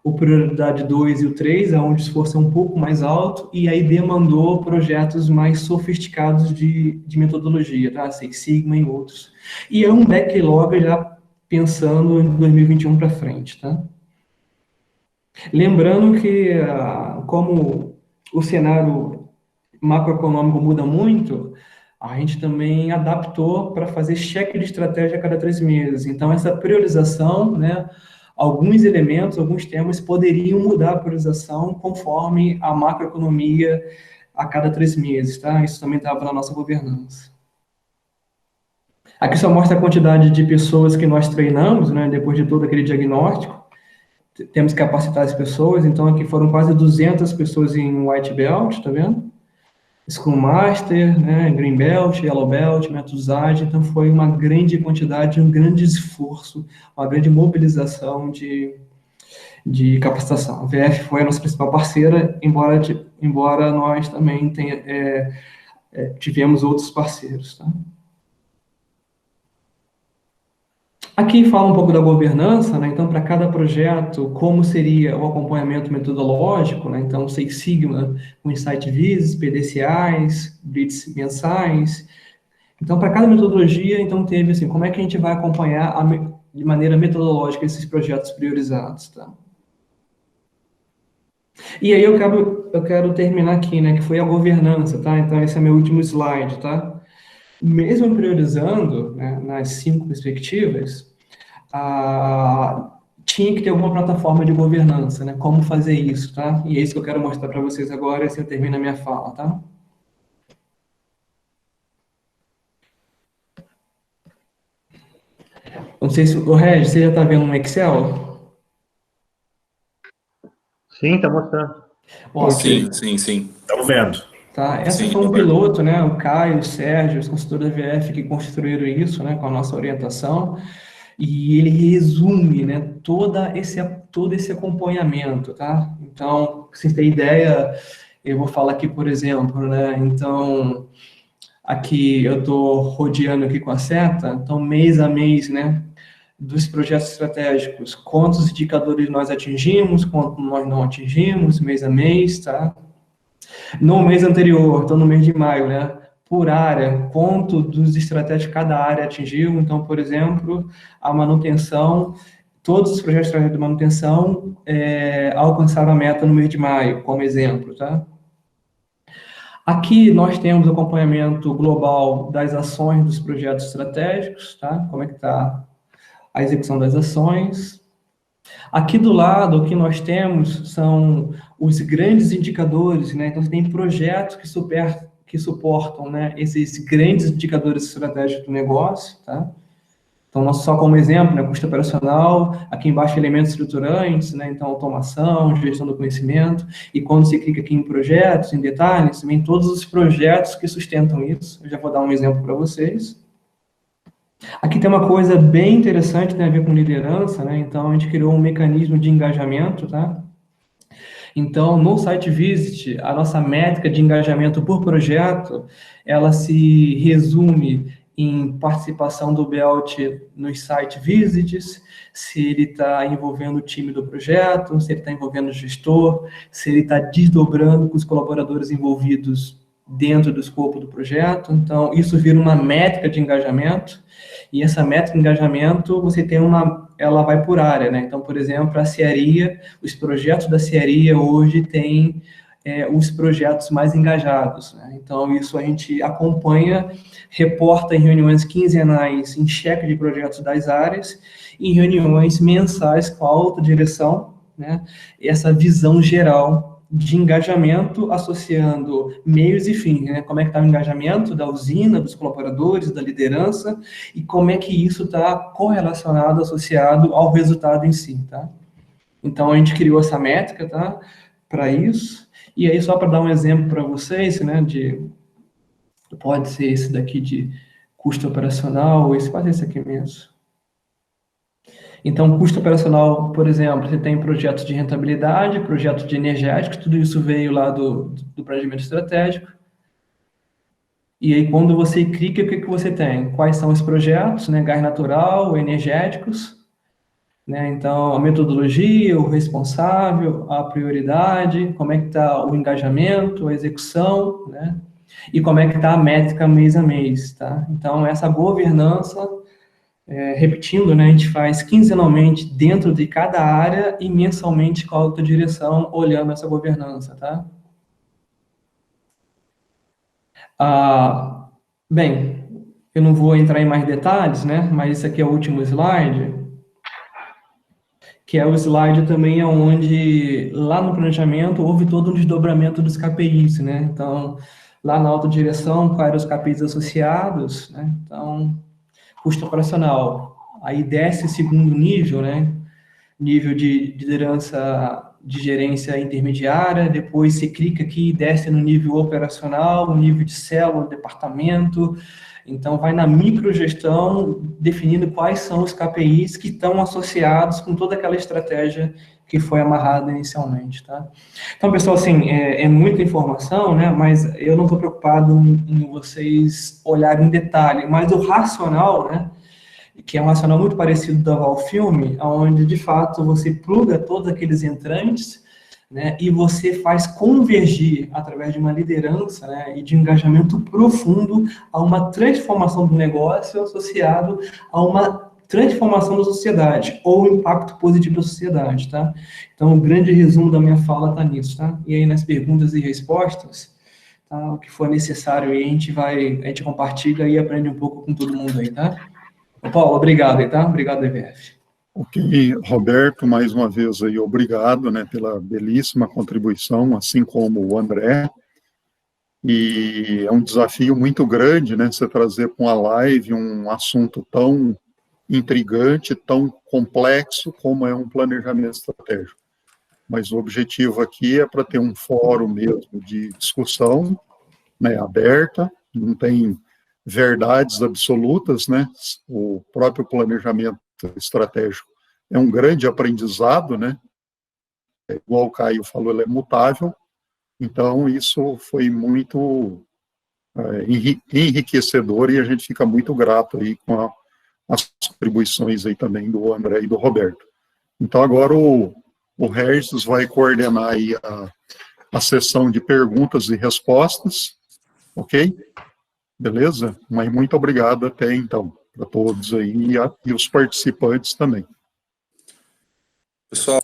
o prioridade 2 e o 3, onde o esforço é um pouco mais alto, e aí demandou projetos mais sofisticados de metodologia, tá? Six Sigma e outros. E é um backlog já pensando em 2021 para frente, tá? Lembrando que, como o cenário macroeconômico muda muito, a gente também adaptou para fazer cheque de estratégia a cada 3 meses. Então, essa priorização, né, alguns elementos, alguns temas poderiam mudar a priorização conforme a macroeconomia a cada 3 meses, tá? Isso também estava na nossa governança. Aqui só mostra a quantidade de pessoas que nós treinamos, né, depois de todo aquele diagnóstico. Temos que capacitar as pessoas, então aqui foram quase 200 pessoas em White Belt, tá vendo? Scrum Master, né, Green Belt, Yellow Belt, métodos ágeis, então foi uma grande quantidade, um grande esforço, uma grande mobilização de capacitação. A VF foi a nossa principal parceira, embora nós também tivemos outros parceiros, tá? Aqui fala um pouco da governança, né? Então, para cada projeto, como seria o acompanhamento metodológico, né? Então, Six Sigma, com Insight Visits, PDCAs, Blitz mensais. Então, para cada metodologia, então, teve assim, como é que a gente vai acompanhar de maneira metodológica esses projetos priorizados, tá? E aí eu quero terminar aqui, né? Que foi a governança, tá? Então, esse é meu último slide, tá? Mesmo priorizando, né, nas 5 perspectivas, tinha que ter alguma plataforma de governança, né? Como fazer isso, tá? E é isso que eu quero mostrar para vocês agora, assim eu termino a minha fala, tá? Não sei se... Regis, você já está vendo um Excel? Sim, está mostrando. Sim. Estamos vendo. Tá? Essa Sim, foi um Roberto. piloto, né? O Caio, o Sérgio, os consultores da VF que construíram isso, né? Com a nossa orientação. E ele resume, né? Todo esse acompanhamento, tá? Então, pra vocês terem ideia, eu vou falar aqui, por exemplo, né? Então, aqui eu estou rodeando aqui com a seta, então, mês a mês, né? Dos projetos estratégicos, quantos indicadores nós atingimos, quantos nós não atingimos, mês a mês, tá? No mês anterior, então no mês de maio, né? Por área, quanto dos estratégicos cada área atingiu. Então, por exemplo, a manutenção, todos os projetos de manutenção alcançaram a meta no mês de maio, como exemplo, tá? Aqui nós temos acompanhamento global das ações dos projetos estratégicos, tá? Como é que está a execução das ações. Aqui do lado, o que nós temos são os grandes indicadores, né? Então, você tem projetos que suportam, né, esses grandes indicadores estratégicos do negócio, tá? Então, só como exemplo, né, custo operacional, aqui embaixo elementos estruturantes, né? Então, automação, gestão do conhecimento, e quando você clica aqui em projetos, em detalhes, vem todos os projetos que sustentam isso. Eu já vou dar um exemplo para vocês. Aqui tem uma coisa bem interessante, tem a ver com liderança, né? Então, a gente criou um mecanismo de engajamento, tá? Então, no Site Visit, a nossa métrica de engajamento por projeto, ela se resume em participação do Belt nos Site Visits, se ele está envolvendo o time do projeto, se ele está envolvendo o gestor, se ele está desdobrando com os colaboradores envolvidos dentro do escopo do projeto. Então, isso vira uma métrica de engajamento, e essa métrica de engajamento, ela vai por área, né? Então, por exemplo, a CIARIA, os projetos da CIARIA hoje têm os projetos mais engajados, né? Então, isso a gente acompanha, reporta em reuniões quinzenais, em cheque de projetos das áreas, e em reuniões mensais com a alta direção, né? Essa visão geral de engajamento, associando meios e fins, né? Como é que está o engajamento da usina, dos colaboradores, da liderança, e como é que isso está correlacionado, associado ao resultado em si, tá? Então, a gente criou essa métrica, tá? Para isso. E aí, só para dar um exemplo para vocês, né? Pode ser esse daqui de custo operacional, ou pode ser esse aqui mesmo. Então, custo operacional, por exemplo, você tem projetos de rentabilidade, projetos de energéticos, tudo isso veio lá do planejamento estratégico. E aí, quando você clica, o que você tem? Quais são os projetos, né? Gás natural, energéticos. né? Então, a metodologia, o responsável, a prioridade, como é que está o engajamento, a execução, né? E como é que está a métrica mês a mês, tá? Então, essa governança, repetindo, né, a gente faz quinzenalmente dentro de cada área e mensalmente com a autodireção, olhando essa governança, tá? Bem, eu não vou entrar em mais detalhes, né, mas esse aqui é o último slide, que é o slide também onde, lá no planejamento, houve todo um desdobramento dos KPIs, né? Então, lá na autodireção, quais eram os KPIs associados, né? Então, custo operacional. Aí desce o segundo nível, né? Nível de liderança, de gerência intermediária, depois você clica aqui e desce no nível operacional, no nível de célula, departamento. Então, vai na microgestão, definindo quais são os KPIs que estão associados com toda aquela estratégia que foi amarrada inicialmente, tá? Então, pessoal, assim, é muita informação, né? Mas eu não estou preocupado em vocês olharem em detalhe, mas o racional, né? Que é um racional muito parecido da Valfilme, onde, de fato, você pluga todos aqueles entrantes, né, e você faz convergir, através de uma liderança, né, e de um engajamento profundo, a uma transformação do negócio associado a uma transformação da sociedade, ou impacto positivo da sociedade, tá? Então, o grande resumo da minha fala está nisso, tá? E aí, nas perguntas e respostas, tá, o que for necessário, aí a gente compartilha e aprende um pouco com todo mundo aí, tá? Paulo, obrigado aí, tá? Obrigado, EVF. Ok, Roberto, mais uma vez aí, obrigado, né, pela belíssima contribuição, assim como o André, e é um desafio muito grande, né, você trazer para uma live um assunto tão intrigante, tão complexo como é um planejamento estratégico. Mas o objetivo aqui é para ter um fórum mesmo de discussão, né, aberta, não tem verdades absolutas, né, o próprio planejamento estratégico é um grande aprendizado, né, igual o Caio falou, ele é mutável, então isso foi muito enriquecedor e a gente fica muito grato aí com as contribuições aí também do André e do Roberto. Então agora o Regis vai coordenar aí a sessão de perguntas e respostas, ok? Beleza? Mas muito obrigado até então, para todos aí e os participantes também. Pessoal,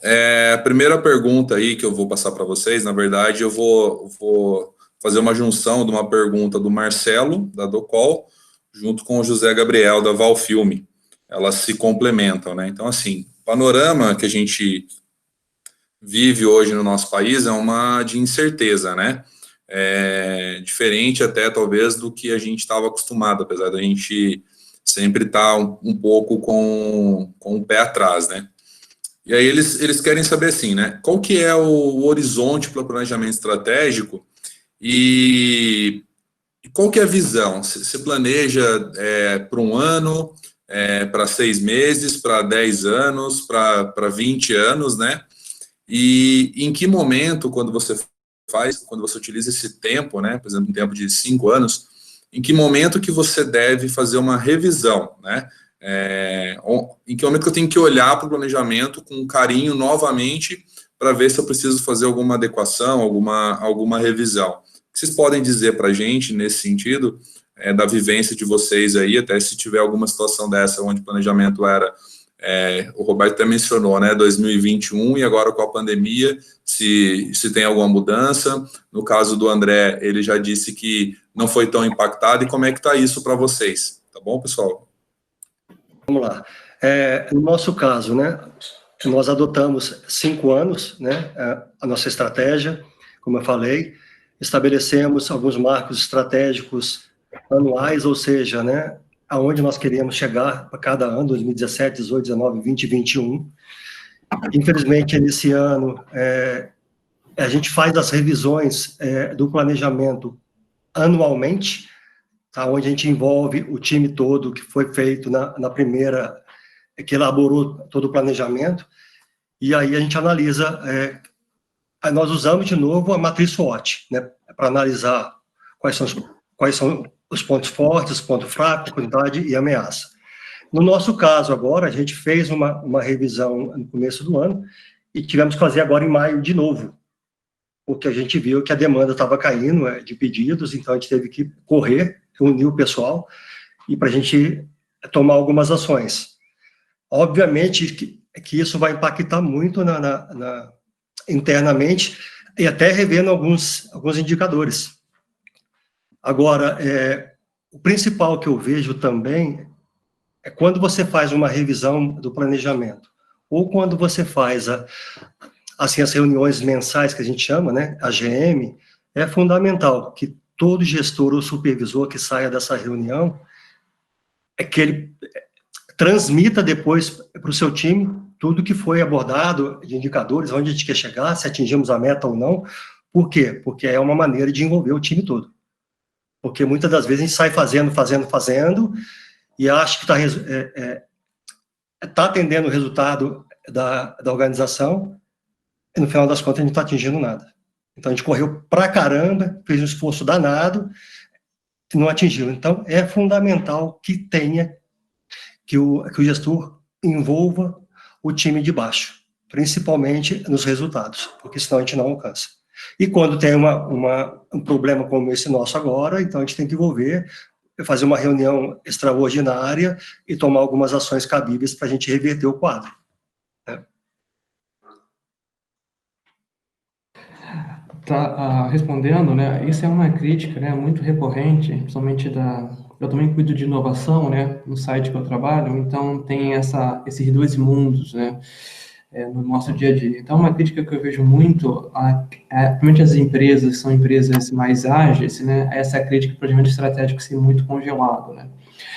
a primeira pergunta aí que eu vou passar para vocês, na verdade, eu vou fazer uma junção de uma pergunta do Marcelo, da Docol, junto com o José Gabriel, da Valfilme. Elas se complementam, né? Então, assim, o panorama que a gente vive hoje no nosso país é uma de incerteza, né? Diferente até, talvez, do que a gente estava acostumado, apesar da gente sempre estar um pouco com o pé atrás, né? E aí eles querem saber, assim, né? Qual que é o horizonte para o planejamento estratégico e qual que é a visão? Você planeja para um ano, para 6 meses, para 10 anos, para 20 anos, né? E em que momento, quando você utiliza esse tempo, né, por exemplo, um tempo de 5 anos, em que momento que você deve fazer uma revisão, né? Em que momento que eu tenho que olhar para o planejamento com carinho novamente para ver se eu preciso fazer alguma adequação, alguma revisão. O que vocês podem dizer para a gente nesse sentido, da vivência de vocês aí, até se tiver alguma situação dessa onde o planejamento era, o Roberto até mencionou, né, 2021, e agora com a pandemia, se tem alguma mudança. No caso do André, ele já disse que não foi tão impactado, e como é que está isso para vocês? Tá bom, pessoal? Vamos lá. No nosso caso, né, nós adotamos 5 anos, né, a nossa estratégia, como eu falei, estabelecemos alguns marcos estratégicos anuais, ou seja, né, aonde nós queríamos chegar para cada ano, 2017, 18, 19, 20 e 21. Infelizmente, nesse ano, a gente faz as revisões do planejamento anualmente, tá, onde a gente envolve o time todo que foi feito na primeira, que elaborou todo o planejamento, e aí a gente analisa, nós usamos de novo a matriz SWOT, né, para analisar quais são os pontos fortes, os pontos fracos, oportunidade e ameaça. No nosso caso, agora, a gente fez uma revisão no começo do ano e tivemos que fazer agora em maio de novo, porque a gente viu que a demanda estava caindo de pedidos, então a gente teve que correr, reunir o pessoal e para a gente tomar algumas ações. Obviamente que isso vai impactar muito internamente e até revendo alguns indicadores. Agora, o principal que eu vejo também é quando você faz uma revisão do planejamento, ou quando você faz as reuniões mensais que a gente chama, né, AGM, é fundamental que todo gestor ou supervisor que saia dessa reunião, que ele transmita depois para o seu time tudo que foi abordado de indicadores, onde a gente quer chegar, se atingimos a meta ou não. Por quê? Porque é uma maneira de envolver o time todo. Porque muitas das vezes a gente sai fazendo, e acha que está atendendo o resultado da organização, e no final das contas a gente não está atingindo nada. Então a gente correu pra caramba, fez um esforço danado, e não atingiu. Então é fundamental que o gestor envolva o time de baixo, principalmente nos resultados, porque senão a gente não alcança. E quando tem um problema como esse nosso agora, então a gente tem que envolver, fazer uma reunião extraordinária e tomar algumas ações cabíveis para a gente reverter o quadro. Né? Respondendo, né, isso é uma crítica, né, muito recorrente, principalmente eu também cuido de inovação, né, no site que eu trabalho, então tem esses dois mundos, né, no nosso dia a dia. Então, uma crítica que eu vejo muito, principalmente as empresas, são empresas mais ágeis, né, essa crítica para o planejamento estratégico ser muito congelado, né.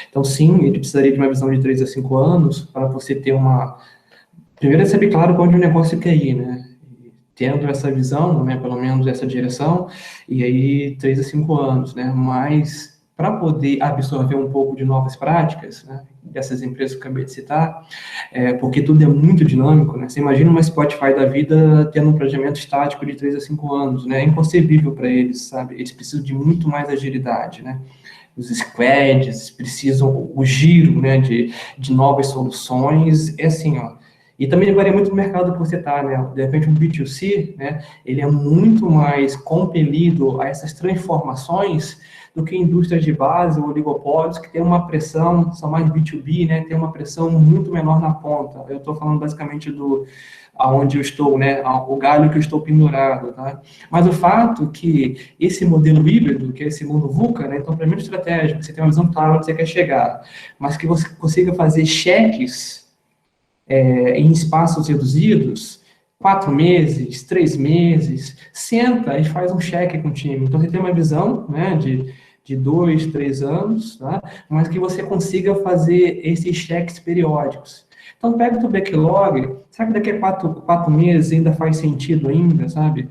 Então, sim, ele precisaria de uma visão de 3 a 5 anos para você ter primeiro é saber claro para onde o negócio quer ir, né, tendo essa visão, né, pelo menos essa direção, e aí 3 a 5 anos, né, mas para poder absorver um pouco de novas práticas, né, dessas empresas que eu acabei de citar, porque tudo é muito dinâmico, né, você imagina uma Spotify da vida tendo um planejamento estático de 3 a 5 anos, né, é inconcebível para eles, sabe, eles precisam de muito mais agilidade, né, os squads precisam, o giro, né, de novas soluções, assim, ó. E também varia muito do mercado que você está, né? De repente, um B2C, né? Ele é muito mais compelido a essas transformações do que indústrias de base ou oligopólios que tem uma pressão, são mais B2B, né? Tem uma pressão muito menor na ponta. Eu estou falando basicamente aonde eu estou, né? O galho que eu estou pendurado, tá? Mas o fato que esse modelo híbrido, que é esse mundo VUCA, né? Então, planejamento estratégico, você tem uma visão clara onde você quer chegar, mas que você consiga fazer cheques em espaços reduzidos, 4 meses, 3 meses, senta e faz um cheque com o time. Então, você tem uma visão, né, de 2, 3 anos, tá? Mas que você consiga fazer esses cheques periódicos. Então, pega o teu backlog, será que daqui a 4 meses ainda faz sentido ainda, sabe?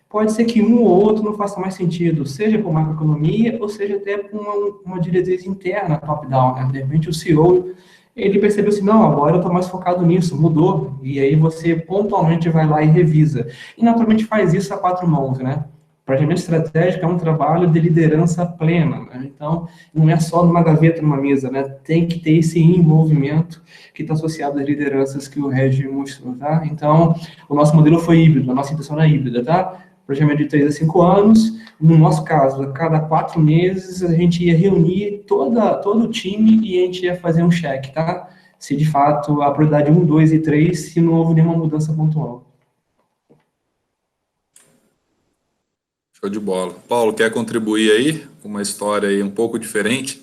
Pode ser que um ou outro não faça mais sentido, seja com macroeconomia, ou seja até com uma diretriz interna, top-down, né? De repente, o CEO ele percebeu assim, não, agora eu estou mais focado nisso, mudou. E aí você pontualmente vai lá e revisa. E naturalmente faz isso a 4 mãos, né? Planejamento estratégico é um trabalho de liderança plena, né? Então, não é só numa gaveta, numa mesa, né? Tem que ter esse envolvimento que está associado às lideranças que o Regi mostrou, tá? Então, o nosso modelo foi híbrido, a nossa intenção era híbrida, tá? Planejamento de 3 a 5 anos, no nosso caso, a cada 4 meses, a gente ia reunir todo o time e a gente ia fazer um check, tá? Se de fato a prioridade 1, 2 e 3, se não houve nenhuma mudança pontual. Show de bola. Paulo, quer contribuir aí com uma história aí um pouco diferente?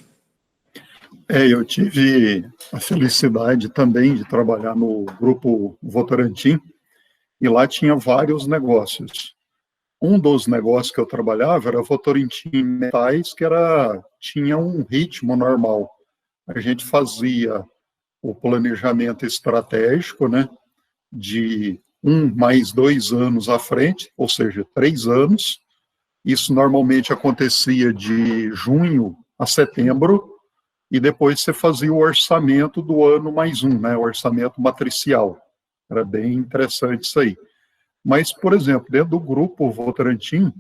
Eu tive a felicidade também de trabalhar no Grupo Votorantim, e lá tinha vários negócios. Um dos negócios que eu trabalhava era Votorantim Metais, que tinha um ritmo normal. A gente fazia o planejamento estratégico, né, de 1 mais 2 anos à frente, ou seja, 3 anos. Isso normalmente acontecia de junho a setembro, e depois você fazia o orçamento do ano mais 1, né, o orçamento matricial. Era bem interessante isso aí. Mas, por exemplo, dentro do grupo Votorantim,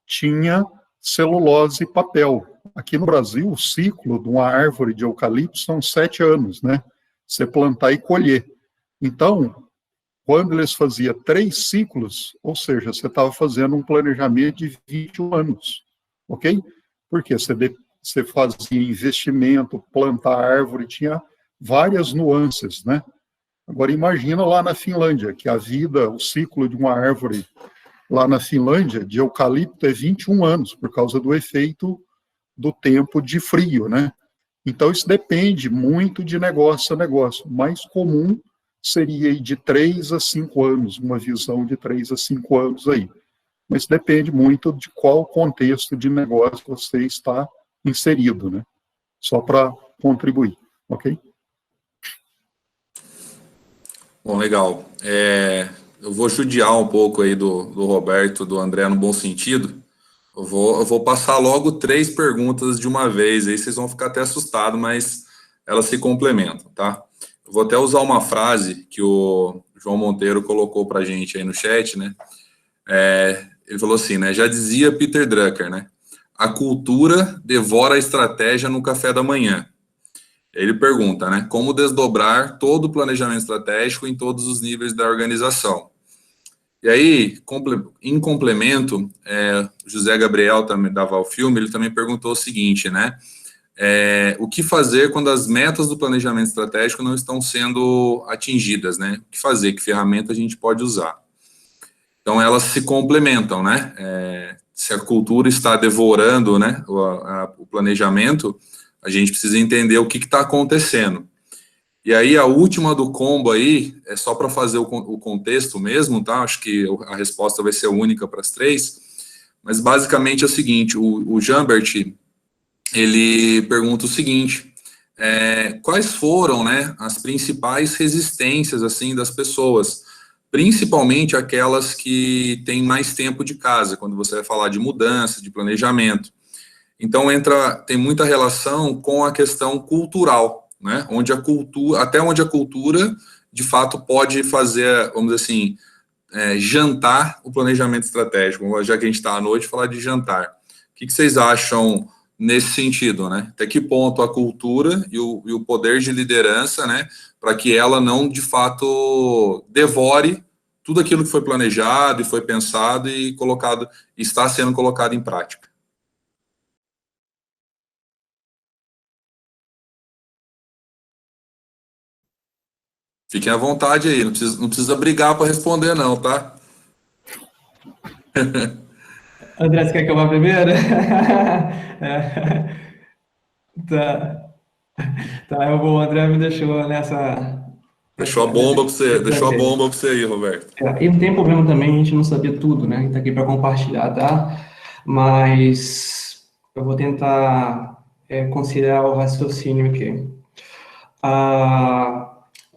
tinha celulose e papel. aqui no Brasil, o ciclo de uma árvore de eucalipto são 7 anos, né? Você plantar e colher. Então, quando eles faziam 3 ciclos, ou seja, você estava fazendo um planejamento de 21 anos, ok? Porque você fazia investimento, plantar árvore, tinha várias nuances, né? Agora, imagina lá na Finlândia, que a vida, o ciclo de uma árvore lá na Finlândia, de eucalipto, é 21 anos, por causa do efeito do tempo de frio, né? Então, isso depende muito de negócio a negócio. O mais comum seria de 3 a 5 anos, uma visão de 3 a 5 anos aí. Mas depende muito de qual contexto de negócio você está inserido, né? Só para contribuir, ok? Bom, legal. Eu vou judiar um pouco aí do Roberto, do André, no bom sentido. Eu vou passar logo 3 perguntas de uma vez, aí vocês vão ficar até assustados, mas elas se complementam, tá? Eu vou até usar uma frase que o João Monteiro colocou para a gente aí no chat, né? Ele falou assim, né? Já dizia Peter Drucker, né? A cultura devora a estratégia no café da manhã. Ele pergunta, né? Como desdobrar todo o planejamento estratégico em todos os níveis da organização? E aí, em complemento, José Gabriel, também da Valfilme, ele também perguntou o seguinte, né? O que fazer quando as metas do planejamento estratégico não estão sendo atingidas, né? O que fazer, que ferramenta a gente pode usar? Então, elas se complementam, né? Se a cultura está devorando, né, o planejamento, a gente precisa entender o que está acontecendo. E aí, a última do combo aí, é só para fazer o contexto mesmo, tá? Acho que a resposta vai ser única para as 3, mas basicamente é o seguinte, o Jambert, ele pergunta o seguinte, quais foram, né, as principais resistências, assim, das pessoas, principalmente aquelas que têm mais tempo de casa, quando você vai falar de mudança, de planejamento. Então, tem muita relação com a questão cultural, né? Até onde a cultura, de fato, pode fazer, vamos dizer assim, jantar o planejamento estratégico. Já que a gente está à noite, falar de jantar. O que vocês acham nesse sentido, né? Até que ponto a cultura e o poder de liderança, né, para que ela não, de fato, devore tudo aquilo que foi planejado e foi pensado e está sendo colocado em prática. Fiquem à vontade aí, não precisa brigar para responder não, tá? André, você quer que eu vá primeiro? Tá, eu vou. O André me deixou nessa... Deixou a bomba para você aí, Roberto. E não tem problema também a gente não saber tudo, né? A gente tá aqui para compartilhar, tá? Mas eu vou tentar conciliar o raciocínio aqui.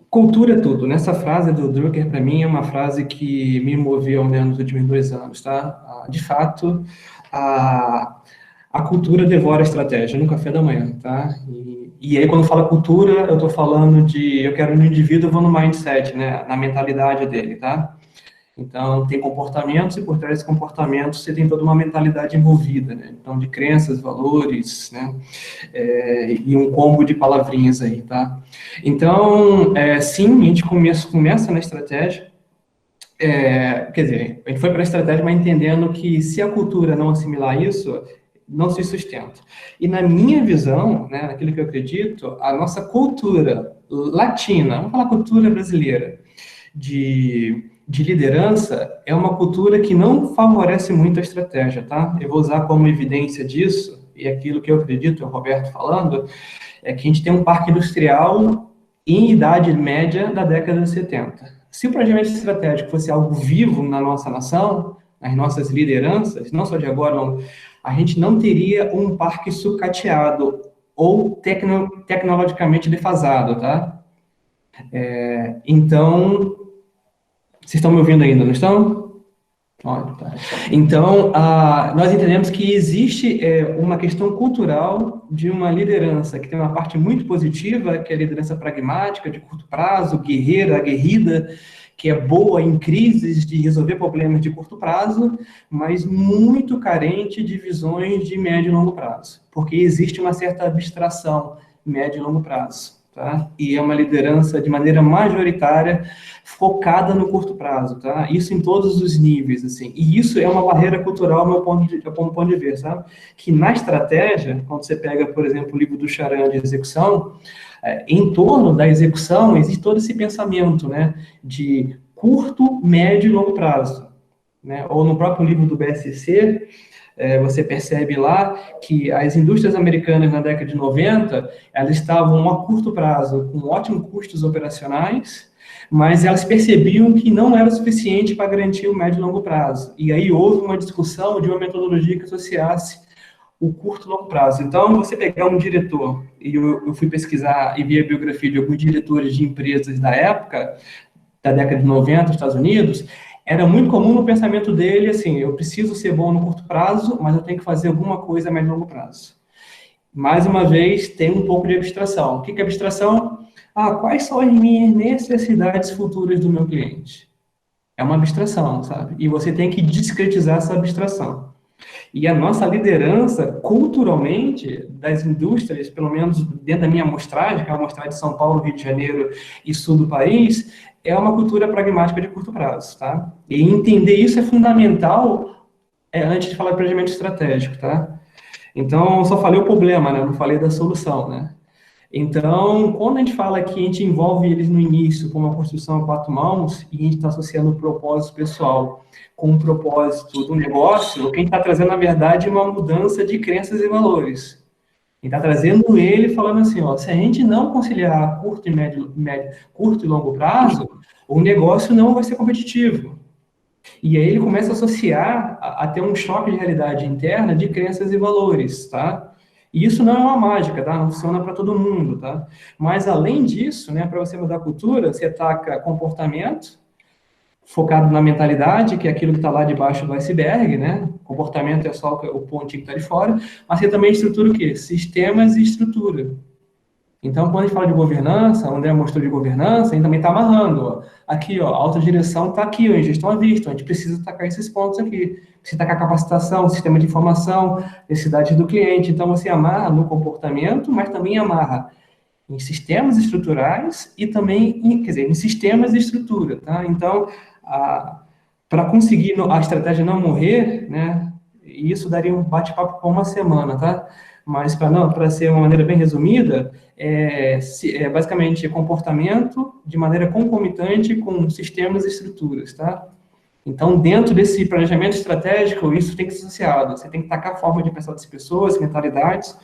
Cultura é tudo. Nessa frase do Drucker, para mim, é uma frase que me moveu nos últimos 2 anos, tá? De fato, a cultura devora a estratégia no café da manhã, tá? E aí, quando fala cultura, eu estou falando eu quero no indivíduo, eu vou no mindset, né? Na mentalidade dele, tá? Então, tem comportamentos, e por trás desse comportamento você tem toda uma mentalidade envolvida, né? Então, de crenças, valores, né? E um combo de palavrinhas aí, tá? Então, sim, a gente começa na estratégia, quer dizer, a gente foi para a estratégia, mas entendendo que se a cultura não assimilar isso, não se sustenta. E na minha visão, né, naquilo que eu acredito, a nossa cultura latina, vamos falar cultura brasileira, de liderança, é uma cultura que não favorece muito a estratégia, tá? Eu vou usar como evidência disso, e aquilo que eu acredito, o Roberto falando, é que a gente tem um parque industrial em idade média da década de 70. Se o planejamento estratégico fosse algo vivo na nossa nação, nas nossas lideranças, não só de agora, não, a gente não teria um parque sucateado ou tecnologicamente defasado, tá? Então, vocês estão me ouvindo ainda, não estão? Tá. Então, nós entendemos que existe uma questão cultural de uma liderança que tem uma parte muito positiva, que é a liderança pragmática, de curto prazo, guerreira, aguerrida, que é boa em crises de resolver problemas de curto prazo, mas muito carente de visões de médio e longo prazo, porque existe uma certa abstração médio e longo prazo, tá? E é uma liderança de maneira majoritária focada no curto prazo, tá? Isso em todos os níveis, assim. E isso é uma barreira cultural, meu ponto de ver, sabe? Que na estratégia, quando você pega, por exemplo, o livro do Charan de execução, em torno da execução existe todo esse pensamento, né, de curto, médio e longo prazo, né? Ou no próprio livro do BSC, você percebe lá que as indústrias americanas na década de 90, elas estavam a curto prazo com ótimos custos operacionais, mas elas percebiam que não era suficiente para garantir o médio e longo prazo. E aí houve uma discussão de uma metodologia que associasse o curto e longo prazo. Então, você pegar um diretor, e eu fui pesquisar e vi a biografia de alguns diretores de empresas da época, da década de 90, nos Estados Unidos, era muito comum no pensamento dele, assim, eu preciso ser bom no curto prazo, mas eu tenho que fazer alguma coisa a médio e longo prazo. Mais uma vez, tem um pouco de abstração. O que é abstração? Quais são as minhas necessidades futuras do meu cliente? É uma abstração, sabe? E você tem que discretizar essa abstração. E a nossa liderança, culturalmente, das indústrias, pelo menos dentro da minha amostragem, que é a amostragem de São Paulo, Rio de Janeiro e sul do país, é uma cultura pragmática de curto prazo, tá? E entender isso é fundamental antes de falar de planejamento estratégico, tá? Então, eu só falei o problema, né? Não falei da solução, né? Então, quando a gente fala que a gente envolve eles no início com uma construção a 4 mãos e a gente está associando o propósito pessoal com o propósito do negócio, quem está trazendo, na verdade, é uma mudança de crenças e valores. Quem está trazendo ele falando assim, se a gente não conciliar curto e longo prazo, o negócio não vai ser competitivo. E aí ele começa a associar, a ter um choque de realidade interna de crenças e valores, tá? E isso não é uma mágica, tá? Não funciona para todo mundo, tá? Mas, além disso, né, para você mudar a cultura, você ataca comportamento, focado na mentalidade, que é aquilo que está lá debaixo do iceberg, né? Comportamento é só o pontinho que está de fora, mas você também estrutura o quê? Sistemas e estrutura. Então, quando a gente fala de governança, o André mostrou de governança, a gente também está amarrando. Aqui, a autodireção está aqui, em gestão à vista. A gente precisa atacar esses pontos aqui. Precisa atacar capacitação, sistema de informação, necessidades do cliente. Então, você amarra no comportamento, mas também amarra em sistemas estruturais e também, em sistemas e estrutura, tá? Então, para conseguir a estratégia não morrer, né, isso daria um bate-papo por uma semana, tá? Mas para ser uma maneira bem resumida, basicamente comportamento de maneira concomitante com sistemas e estruturas, tá? Então, dentro desse planejamento estratégico, isso tem que ser associado. Você tem que tacar a forma de pensar das pessoas, mentalidades,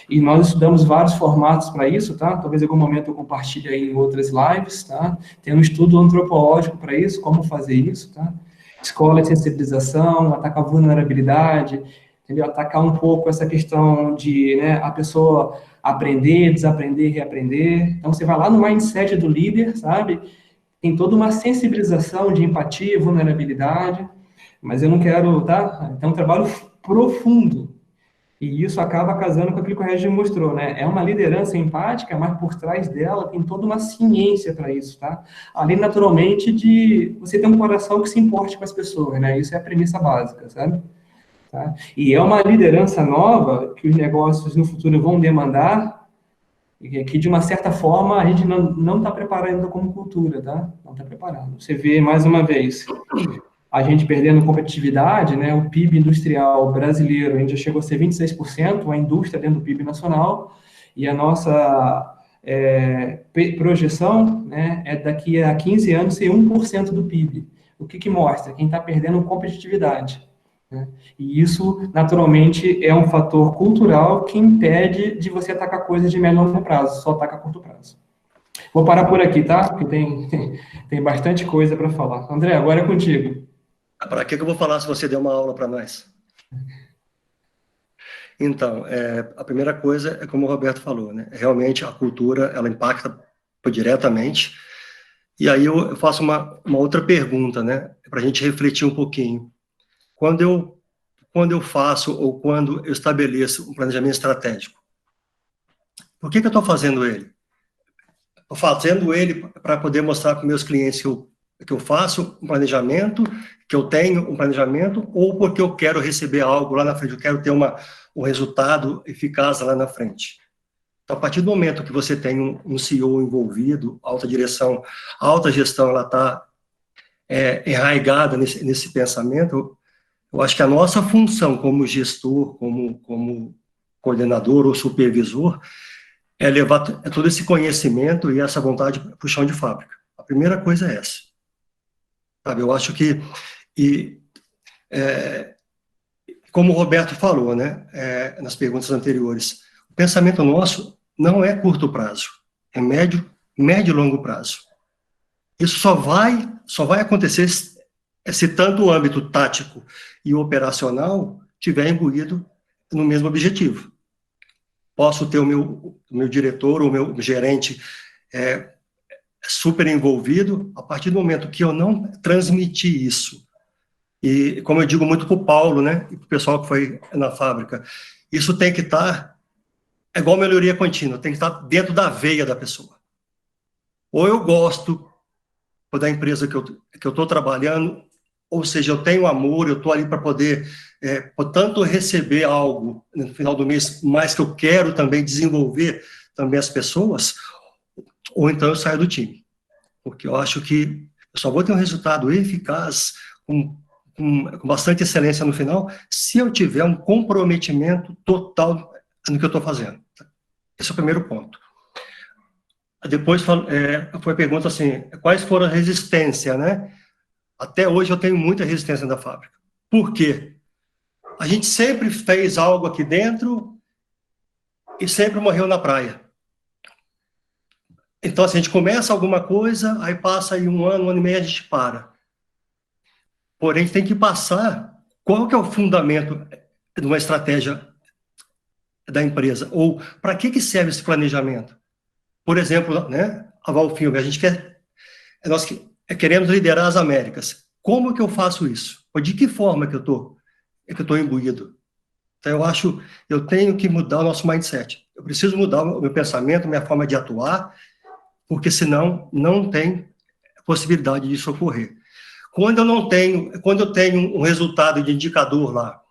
e nós estudamos vários formatos para isso, tá? Talvez em algum momento eu compartilhe aí em outras lives, tá? Tem um estudo antropológico para isso, como fazer isso, tá? Escola de sensibilização, atacar a vulnerabilidade, entendeu? Atacar um pouco essa questão de, né, a pessoa aprender, desaprender, reaprender. Então, você vai lá no mindset do líder, sabe? Tem toda uma sensibilização de empatia, vulnerabilidade, mas eu não quero, tá? Então, um trabalho profundo. E isso acaba casando com aquilo que o Regis mostrou, né? É uma liderança empática, mas por trás dela tem toda uma ciência para isso, tá? Além, naturalmente, de você ter um coração que se importe com as pessoas, né? Isso é a premissa básica, sabe? Tá? E é uma liderança nova que os negócios no futuro vão demandar e que, de uma certa forma, a gente não está preparando como cultura, tá? Não está preparado. Você vê, mais uma vez, a gente perdendo competitividade, né? O PIB industrial brasileiro, a gente já chegou a ser 26%, a indústria dentro do PIB nacional, e a nossa projeção, né, é daqui a 15 anos ser 1% do PIB. O que mostra? Quem está perdendo competitividade. Né? E isso, naturalmente, é um fator cultural que impede de você atacar coisas de médio e longo prazo, só ataca a curto prazo. Vou parar por aqui, tá? Porque tem bastante coisa para falar. André, agora é contigo. Para que eu vou falar se você deu uma aula para nós? Então, a primeira coisa é como o Roberto falou, né? Realmente a cultura, ela impacta diretamente. E aí eu faço uma outra pergunta, né? Para a gente refletir um pouquinho. Quando eu faço ou quando eu estabeleço um planejamento estratégico, por que eu estou fazendo ele? Estou fazendo ele para poder mostrar para meus clientes que eu que eu faço um planejamento, que eu tenho um planejamento, ou porque eu quero receber algo lá na frente, eu quero ter um resultado eficaz lá na frente. Então, a partir do momento que você tem um CEO envolvido, alta direção, a alta gestão, ela está enraigada nesse pensamento, eu acho que a nossa função como gestor, como coordenador ou supervisor, é levar todo esse conhecimento e essa vontade para o chão de fábrica. A primeira coisa é essa. Sabe, eu acho que, como o Roberto falou, né, nas perguntas anteriores, o pensamento nosso não é curto prazo, é médio e longo prazo. Isso só vai acontecer se tanto o âmbito tático e o operacional tiver imbuído no mesmo objetivo. Posso ter o meu diretor ou o meu gerente super envolvido, a partir do momento que eu não transmitir isso, e como eu digo muito para o Paulo, né, e para o pessoal que foi na fábrica, isso tem que estar, é igual melhoria contínua, tem que estar dentro da veia da pessoa. Ou eu gosto da empresa que eu estou trabalhando, ou seja, eu tenho amor, eu estou ali para poder, portanto, receber algo no final do mês, mas que eu quero também desenvolver também as pessoas, ou então eu saio do time. Porque eu acho que eu só vou ter um resultado eficaz, com bastante excelência no final, se eu tiver um comprometimento total no que eu estou fazendo. Esse é o primeiro ponto. Depois foi a pergunta assim, quais foram a resistência, né? Até hoje eu tenho muita resistência da fábrica. Por quê? A gente sempre fez algo aqui dentro e sempre morreu na praia. Então, assim, a gente começa alguma coisa, aí passa aí um ano e meio, a gente para. Porém, a gente tem que passar qual que é o fundamento de uma estratégia da empresa, ou para que serve esse planejamento. Por exemplo, né, a Valfilme, a gente nós queremos liderar as Américas. Como que eu faço isso? Ou de que forma que eu estou imbuído? Então, eu tenho que mudar o nosso mindset. Eu preciso mudar o meu pensamento, minha forma de atuar, porque senão não tem possibilidade disso ocorrer. Quando eu tenho um resultado de indicador lá,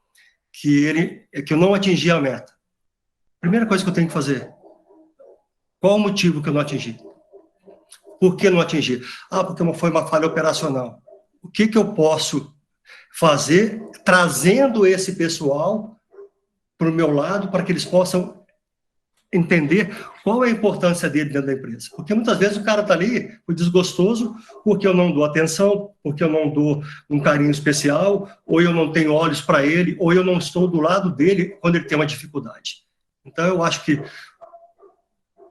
que eu não atingi a meta, a primeira coisa que eu tenho que fazer, qual o motivo que eu não atingi? Por que não atingi? Porque foi uma falha operacional. O que eu posso fazer trazendo esse pessoal para o meu lado, para que eles possam entender qual é a importância dele dentro da empresa. Porque muitas vezes o cara está ali, o desgostoso, porque eu não dou atenção, porque eu não dou um carinho especial, ou eu não tenho olhos para ele, ou eu não estou do lado dele quando ele tem uma dificuldade. Então, eu acho que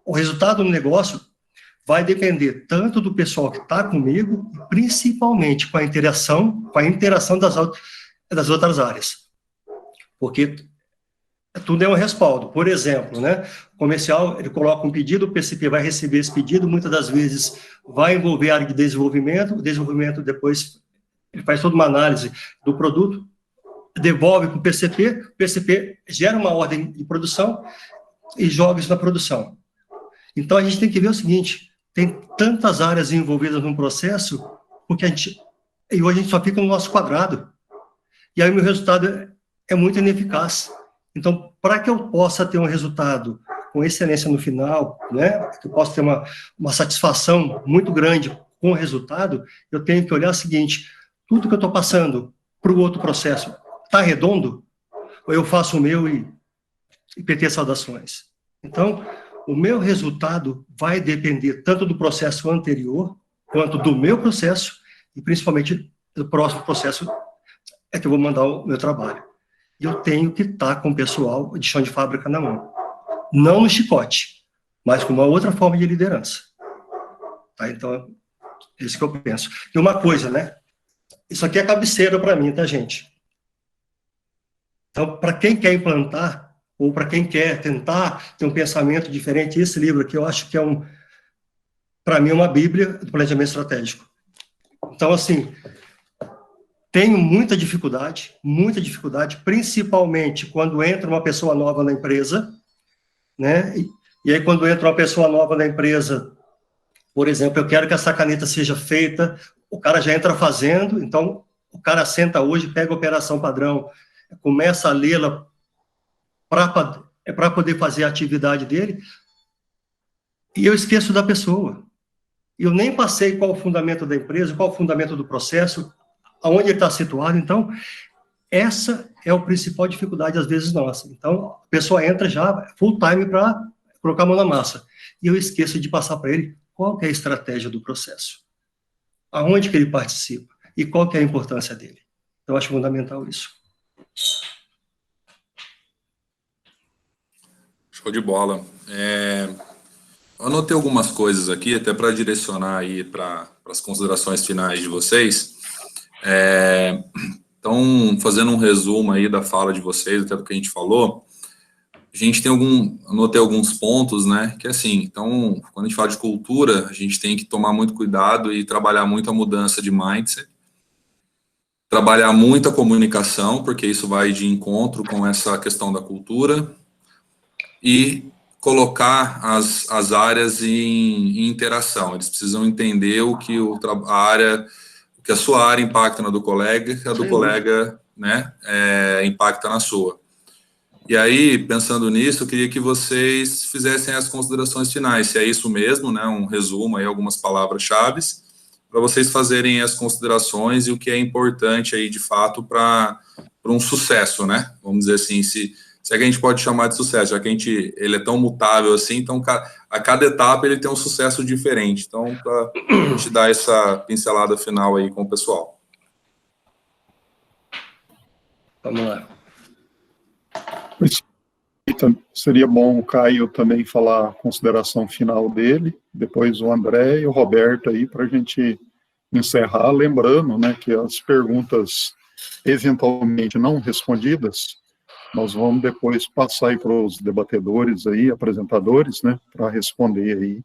o resultado do negócio vai depender tanto do pessoal que está comigo, principalmente com a interação das outras áreas. Porque tudo é um respaldo. Por exemplo, né, o comercial, ele coloca um pedido, o PCP vai receber esse pedido, muitas das vezes vai envolver a área de desenvolvimento, o desenvolvimento depois ele faz toda uma análise do produto, devolve para o PCP gera uma ordem de produção e joga isso na produção. Então, a gente tem que ver o seguinte, tem tantas áreas envolvidas num processo, e hoje a gente só fica no nosso quadrado. E aí o meu resultado é muito ineficaz. Então, para que eu possa ter um resultado com excelência no final, né, que eu possa ter uma satisfação muito grande com o resultado, eu tenho que olhar o seguinte, tudo que eu estou passando para o outro processo está redondo? Ou eu faço o meu e PT saudações? Então, o meu resultado vai depender tanto do processo anterior, quanto do meu processo, e principalmente do próximo processo que eu vou mandar o meu trabalho. E eu tenho que estar com o pessoal de chão de fábrica na mão. Não no chicote, mas com uma outra forma de liderança. Tá? Então, é isso que eu penso. E uma coisa, né? Isso aqui é cabeceira para mim, tá, gente? Então, para quem quer implantar, ou para quem quer tentar ter um pensamento diferente, esse livro aqui eu acho que para mim, uma bíblia do planejamento estratégico. Então, assim, tenho muita dificuldade, principalmente quando entra uma pessoa nova na empresa, né? E aí, quando entra uma pessoa nova na empresa, por exemplo, eu quero que essa caneta seja feita o cara já entra fazendo, então o cara senta hoje, pega a operação padrão, começa a lê-la para poder fazer a atividade dele, e eu esqueço da pessoa. Eu nem passei qual o fundamento da empresa, qual o fundamento do processo, aonde ele está situado. Então, essa é a principal dificuldade, às vezes, nossa. Então, a pessoa entra já full time para colocar a mão na massa. E eu esqueço de passar para ele qual que é a estratégia do processo, aonde que ele participa e qual que é a importância dele. Então, eu acho fundamental isso. Show de bola. Eu anotei algumas coisas aqui, até para direcionar aí para as considerações finais de vocês. Então, fazendo um resumo aí da fala de vocês, até do que a gente falou, a gente tem anotei alguns pontos, né, que assim, então, quando a gente fala de cultura, a gente tem que tomar muito cuidado e trabalhar muito a mudança de mindset, trabalhar muito a comunicação, porque isso vai de encontro com essa questão da cultura, e colocar as áreas em interação. Eles precisam entender o que que a sua área impacta na do colega, que a do colega, né, impacta na sua. E aí, pensando nisso, eu queria que vocês fizessem as considerações finais, se é isso mesmo, né, um resumo aí, algumas palavras-chave, para vocês fazerem as considerações e o que é importante aí, de fato, para um sucesso, né, vamos dizer assim, se é que a gente pode chamar de sucesso, já que ele é tão mutável assim, então a cada etapa ele tem um sucesso diferente. Então, para a gente dar essa pincelada final aí com o pessoal. Vamos lá. Seria bom o Caio também falar a consideração final dele, depois o André e o Roberto aí, para a gente encerrar, lembrando, né, que as perguntas eventualmente não respondidas, nós vamos depois passar aí para os debatedores aí, apresentadores, né, para responder aí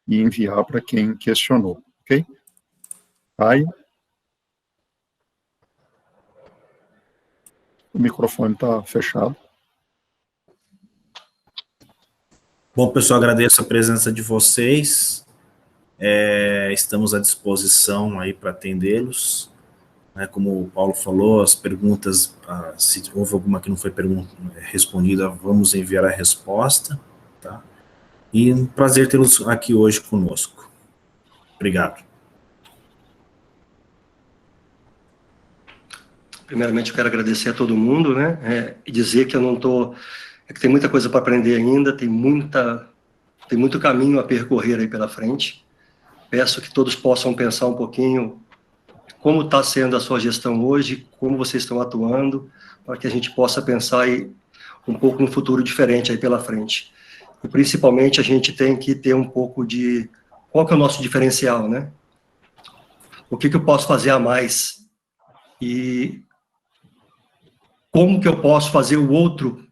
e enviar para quem questionou, ok? Caio? O microfone está fechado. Bom, pessoal, agradeço a presença de vocês. Estamos à disposição aí para atendê-los. Como o Paulo falou, as perguntas, se houve alguma que não foi respondida, vamos enviar a resposta, tá? E um prazer tê-los aqui hoje conosco. Obrigado. Primeiramente, eu quero agradecer a todo mundo, né, e dizer que eu não estou... que tem muita coisa para aprender ainda, tem muito caminho a percorrer aí pela frente. Peço que todos possam pensar um pouquinho como está sendo a sua gestão hoje, como vocês estão atuando, para que a gente possa pensar aí um pouco no futuro diferente aí pela frente. E, principalmente, a gente tem que ter um pouco de... qual que é o nosso diferencial, né? O que eu posso fazer a mais? E como que eu posso fazer o outro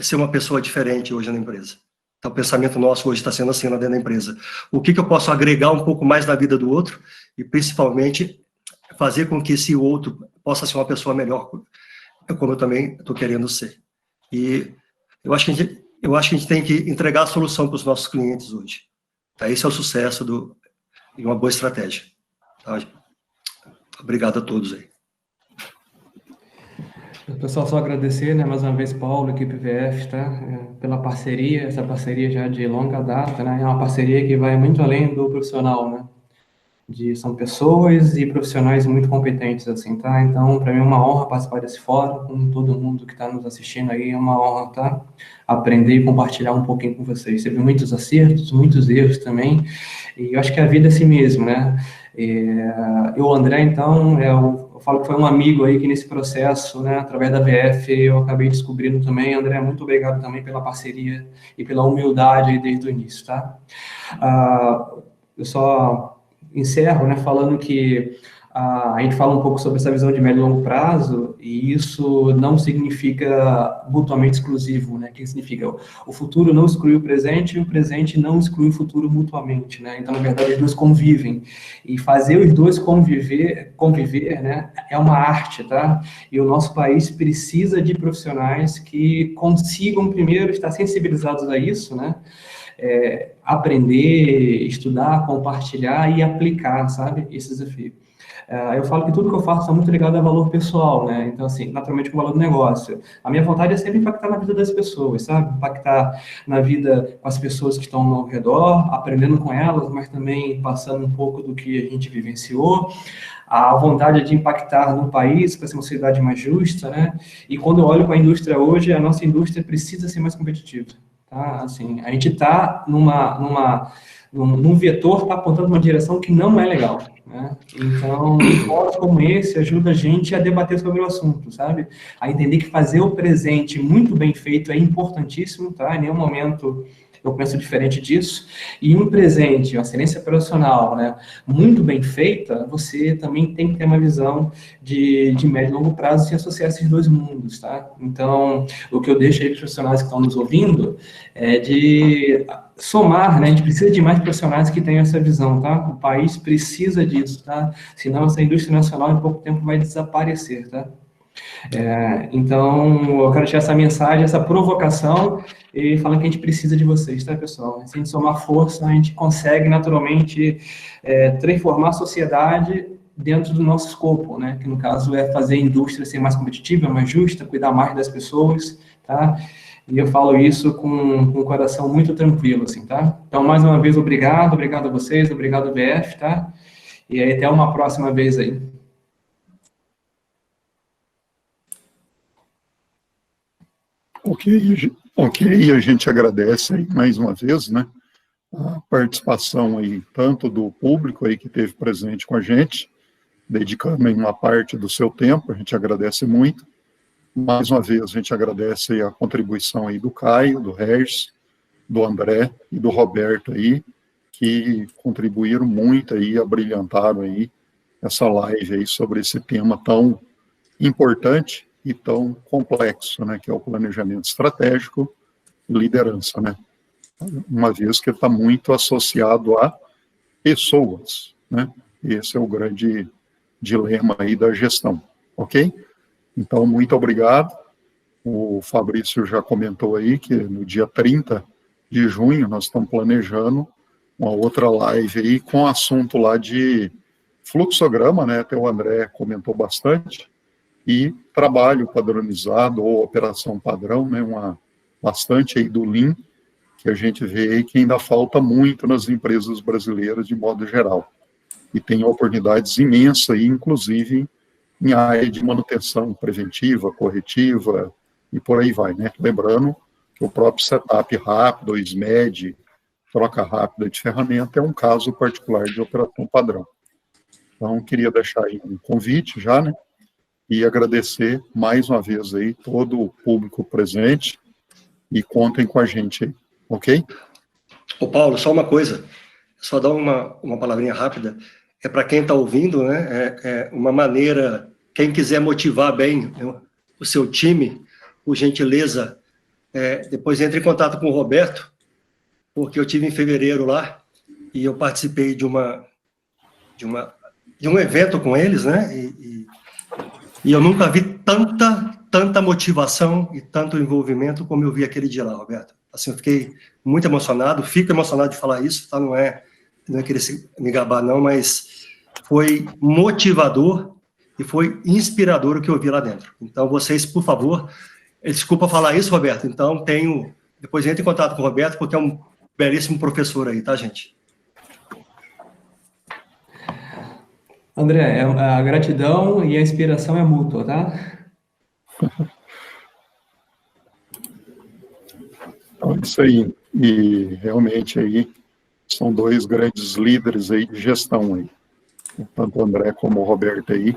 ser uma pessoa diferente hoje na empresa? Então, o pensamento nosso hoje está sendo assim lá dentro da empresa. O que eu posso agregar um pouco mais na vida do outro e, principalmente, fazer com que esse outro possa ser uma pessoa melhor, como eu também estou querendo ser. E eu acho que a gente tem que entregar a solução para os nossos clientes hoje. Tá? Esse é o sucesso e uma boa estratégia. Tá? Obrigado a todos aí. Pessoal, só agradecer, né, mais uma vez, Paulo, equipe VF, tá, pela parceria, essa parceria já de longa data, né, é uma parceria que vai muito além do profissional, né, são pessoas e profissionais muito competentes, assim, tá, então, para mim é uma honra participar desse fórum, com todo mundo que está nos assistindo aí, é uma honra, tá, aprender e compartilhar um pouquinho com vocês. Teve muitos acertos, muitos erros também, e eu acho que a vida é assim mesmo, né, o André, então, eu falo que foi um amigo aí que nesse processo, né, através da VF, eu acabei descobrindo também. André, muito obrigado também pela parceria e pela humildade aí desde o início, tá? Eu só encerro, né, falando que a gente fala um pouco sobre essa visão de médio e longo prazo, e isso não significa mutuamente exclusivo, né? O que significa? O futuro não exclui o presente, e o presente não exclui o futuro mutuamente, né? Então, na verdade, os dois convivem. E fazer os dois conviver, né, é uma arte, tá? E o nosso país precisa de profissionais que consigam, primeiro, estar sensibilizados a isso, né? Aprender, estudar, compartilhar e aplicar, sabe? Esse desafio. Eu falo que tudo que eu faço está muito ligado a valor pessoal, né? Então, assim, naturalmente com o valor do negócio. A minha vontade é sempre impactar na vida das pessoas, sabe? Impactar na vida com as pessoas que estão ao redor, aprendendo com elas, mas também passando um pouco do que a gente vivenciou. A vontade de impactar no país para ser uma sociedade mais justa, né? E quando eu olho para a indústria hoje, a nossa indústria precisa ser mais competitiva, tá? Assim, a gente está num vetor, está apontando uma direção que não é legal, né? Então, fóruns como esse ajuda a gente a debater sobre o assunto, sabe? A entender que fazer o presente muito bem feito é importantíssimo, tá? Em nenhum momento eu penso diferente disso. E um presente, uma excelência operacional, né, muito bem feita, você também tem que ter uma visão de médio e longo prazo e associar esses dois mundos, tá? Então, o que eu deixo aí para os profissionais que estão nos ouvindo é de somar, né? A gente precisa de mais profissionais que tenham essa visão, tá? O país precisa disso, tá? Senão essa indústria nacional em pouco tempo vai desaparecer, tá? Então, eu quero deixar essa mensagem, essa provocação e falar que a gente precisa de vocês, tá, pessoal? Se a gente somar força, a gente consegue naturalmente transformar a sociedade dentro do nosso escopo, né? Que no caso é fazer a indústria ser mais competitiva, mais justa, cuidar mais das pessoas, tá? E eu falo isso com um coração muito tranquilo, assim, tá? Então, mais uma vez, obrigado a vocês, obrigado, VF, tá? E aí, até uma próxima vez aí. Ok, a gente agradece aí mais uma vez, né, a participação aí, tanto do público aí que esteve presente com a gente, dedicando aí uma parte do seu tempo, a gente agradece muito. Mais uma vez, a gente agradece aí a contribuição aí do Caio, do Regis, do André e do Roberto aí, que contribuíram muito aí, abrilhantaram aí essa live aí sobre esse tema tão importante e tão complexo, né, que é o planejamento estratégico e liderança, né, uma vez que ele está muito associado a pessoas, né, esse é o grande dilema aí da gestão, ok? Então, muito obrigado, o Fabrício já comentou aí que no dia 30 de junho nós estamos planejando uma outra live aí com assunto lá de fluxograma, né, até o André comentou bastante, e trabalho padronizado ou operação padrão, né, bastante aí do Lean, que a gente vê aí que ainda falta muito nas empresas brasileiras de modo geral. E tem oportunidades imensas aí, inclusive em área de manutenção preventiva, corretiva e por aí vai, né? Lembrando que o próprio setup rápido, o SMED, troca rápida de ferramenta, é um caso particular de operação padrão. Então, queria deixar aí um convite já, né? E agradecer mais uma vez aí todo o público presente e contem com a gente aí, ok? Ô Paulo, só uma coisa, só dar uma palavrinha rápida, para quem está ouvindo, né, uma maneira, quem quiser motivar bem, né, o seu time, por gentileza, depois entre em contato com o Roberto, porque eu tive em fevereiro lá, e eu participei de um evento com eles, né, e eu nunca vi tanta motivação e tanto envolvimento como eu vi aquele dia lá, Roberto. Assim, eu fiquei muito emocionado, fico emocionado de falar isso, tá? Não é querer me gabar, não, mas foi motivador e foi inspirador o que eu vi lá dentro. Então, vocês, por favor, desculpa falar isso, Roberto, então depois entre em contato com o Roberto, porque é um belíssimo professor aí, tá, gente? André, a gratidão e a inspiração é mútua, tá? Então, isso aí. E realmente aí são dois grandes líderes aí de gestão aí. Tanto o André como o Roberto aí.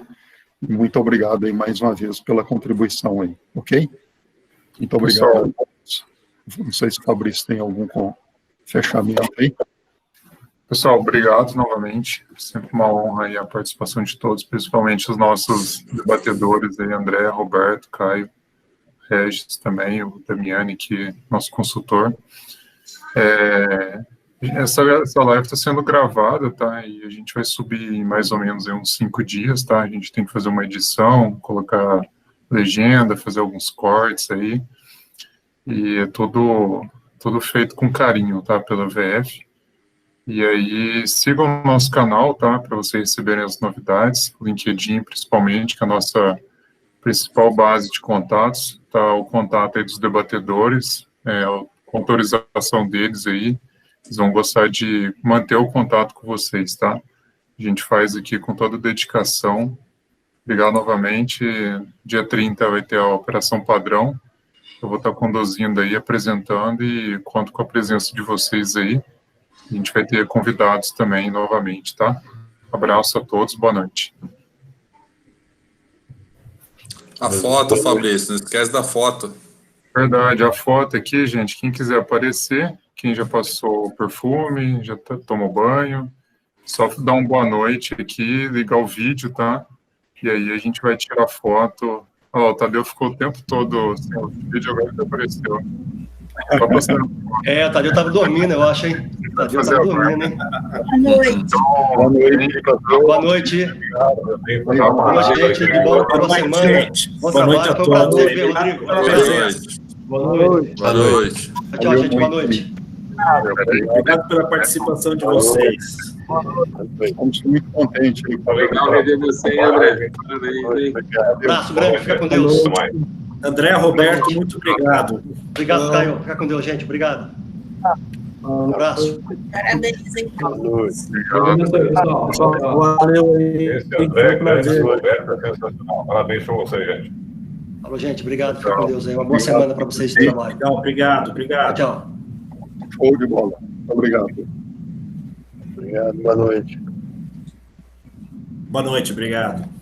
E muito obrigado aí mais uma vez pela contribuição aí, ok? Muito obrigado. Não sei se o Fabrício tem algum fechamento aí. Pessoal, obrigado novamente. Sempre uma honra aí a participação de todos, principalmente os nossos debatedores aí, André, Roberto, Caio, Regis também, o Damiani, que é nosso consultor. Essa live está sendo gravada, tá? E a gente vai subir em mais ou menos em uns 5 dias, tá? A gente tem que fazer uma edição, colocar legenda, fazer alguns cortes aí. E é tudo feito com carinho, tá? Pela VF. E aí, sigam o nosso canal, tá? Para vocês receberem as novidades, LinkedIn principalmente, que é a nossa principal base de contatos, tá? O contato aí dos debatedores, a autorização deles aí, eles vão gostar de manter o contato com vocês, tá? A gente faz aqui com toda dedicação. Obrigado novamente. Dia 30 vai ter a Operação Padrão. Eu vou estar conduzindo aí, apresentando e conto com a presença de vocês aí. A gente vai ter convidados também novamente, tá? Abraço a todos, boa noite. A foto, Fabrício, não esquece da foto. Verdade, a foto aqui, gente, quem quiser aparecer, quem já passou o perfume, já tomou banho, só dar uma boa noite aqui, ligar o vídeo, tá? E aí a gente vai tirar foto. Ó, o Tadeu ficou o tempo todo sem o vídeo, agora ele apareceu. Tá passando. O Tadeu estava dormindo, eu acho, hein? O Tadeu estava dormindo, hein? Boa noite. Boa noite. Boa noite. Boa noite, gente. De boa semana. Bom Boa noite a trabalho. Foi um todos. prazer ver, Rodrigo. Boa noite. Boa noite. Boa noite. Tchau, gente. Boa noite. Obrigado pela participação de vocês. Estamos muito contentes aí. Legal rever você, hein, André? Abraço grande. Fica com Deus. André, Roberto, muito obrigado. Obrigado, Caio. Fica com Deus, gente. Obrigado. Um abraço. Parabéns, hein? Valeu aí. Esse André, grande Roberto, é sensacional. Parabéns para você, gente. Falou, gente. Obrigado. Fica com Deus aí. Uma boa semana para vocês de trabalho. Legal, obrigado. Tchau. Show de bola. Obrigado. Obrigado, boa noite. Boa noite, obrigado.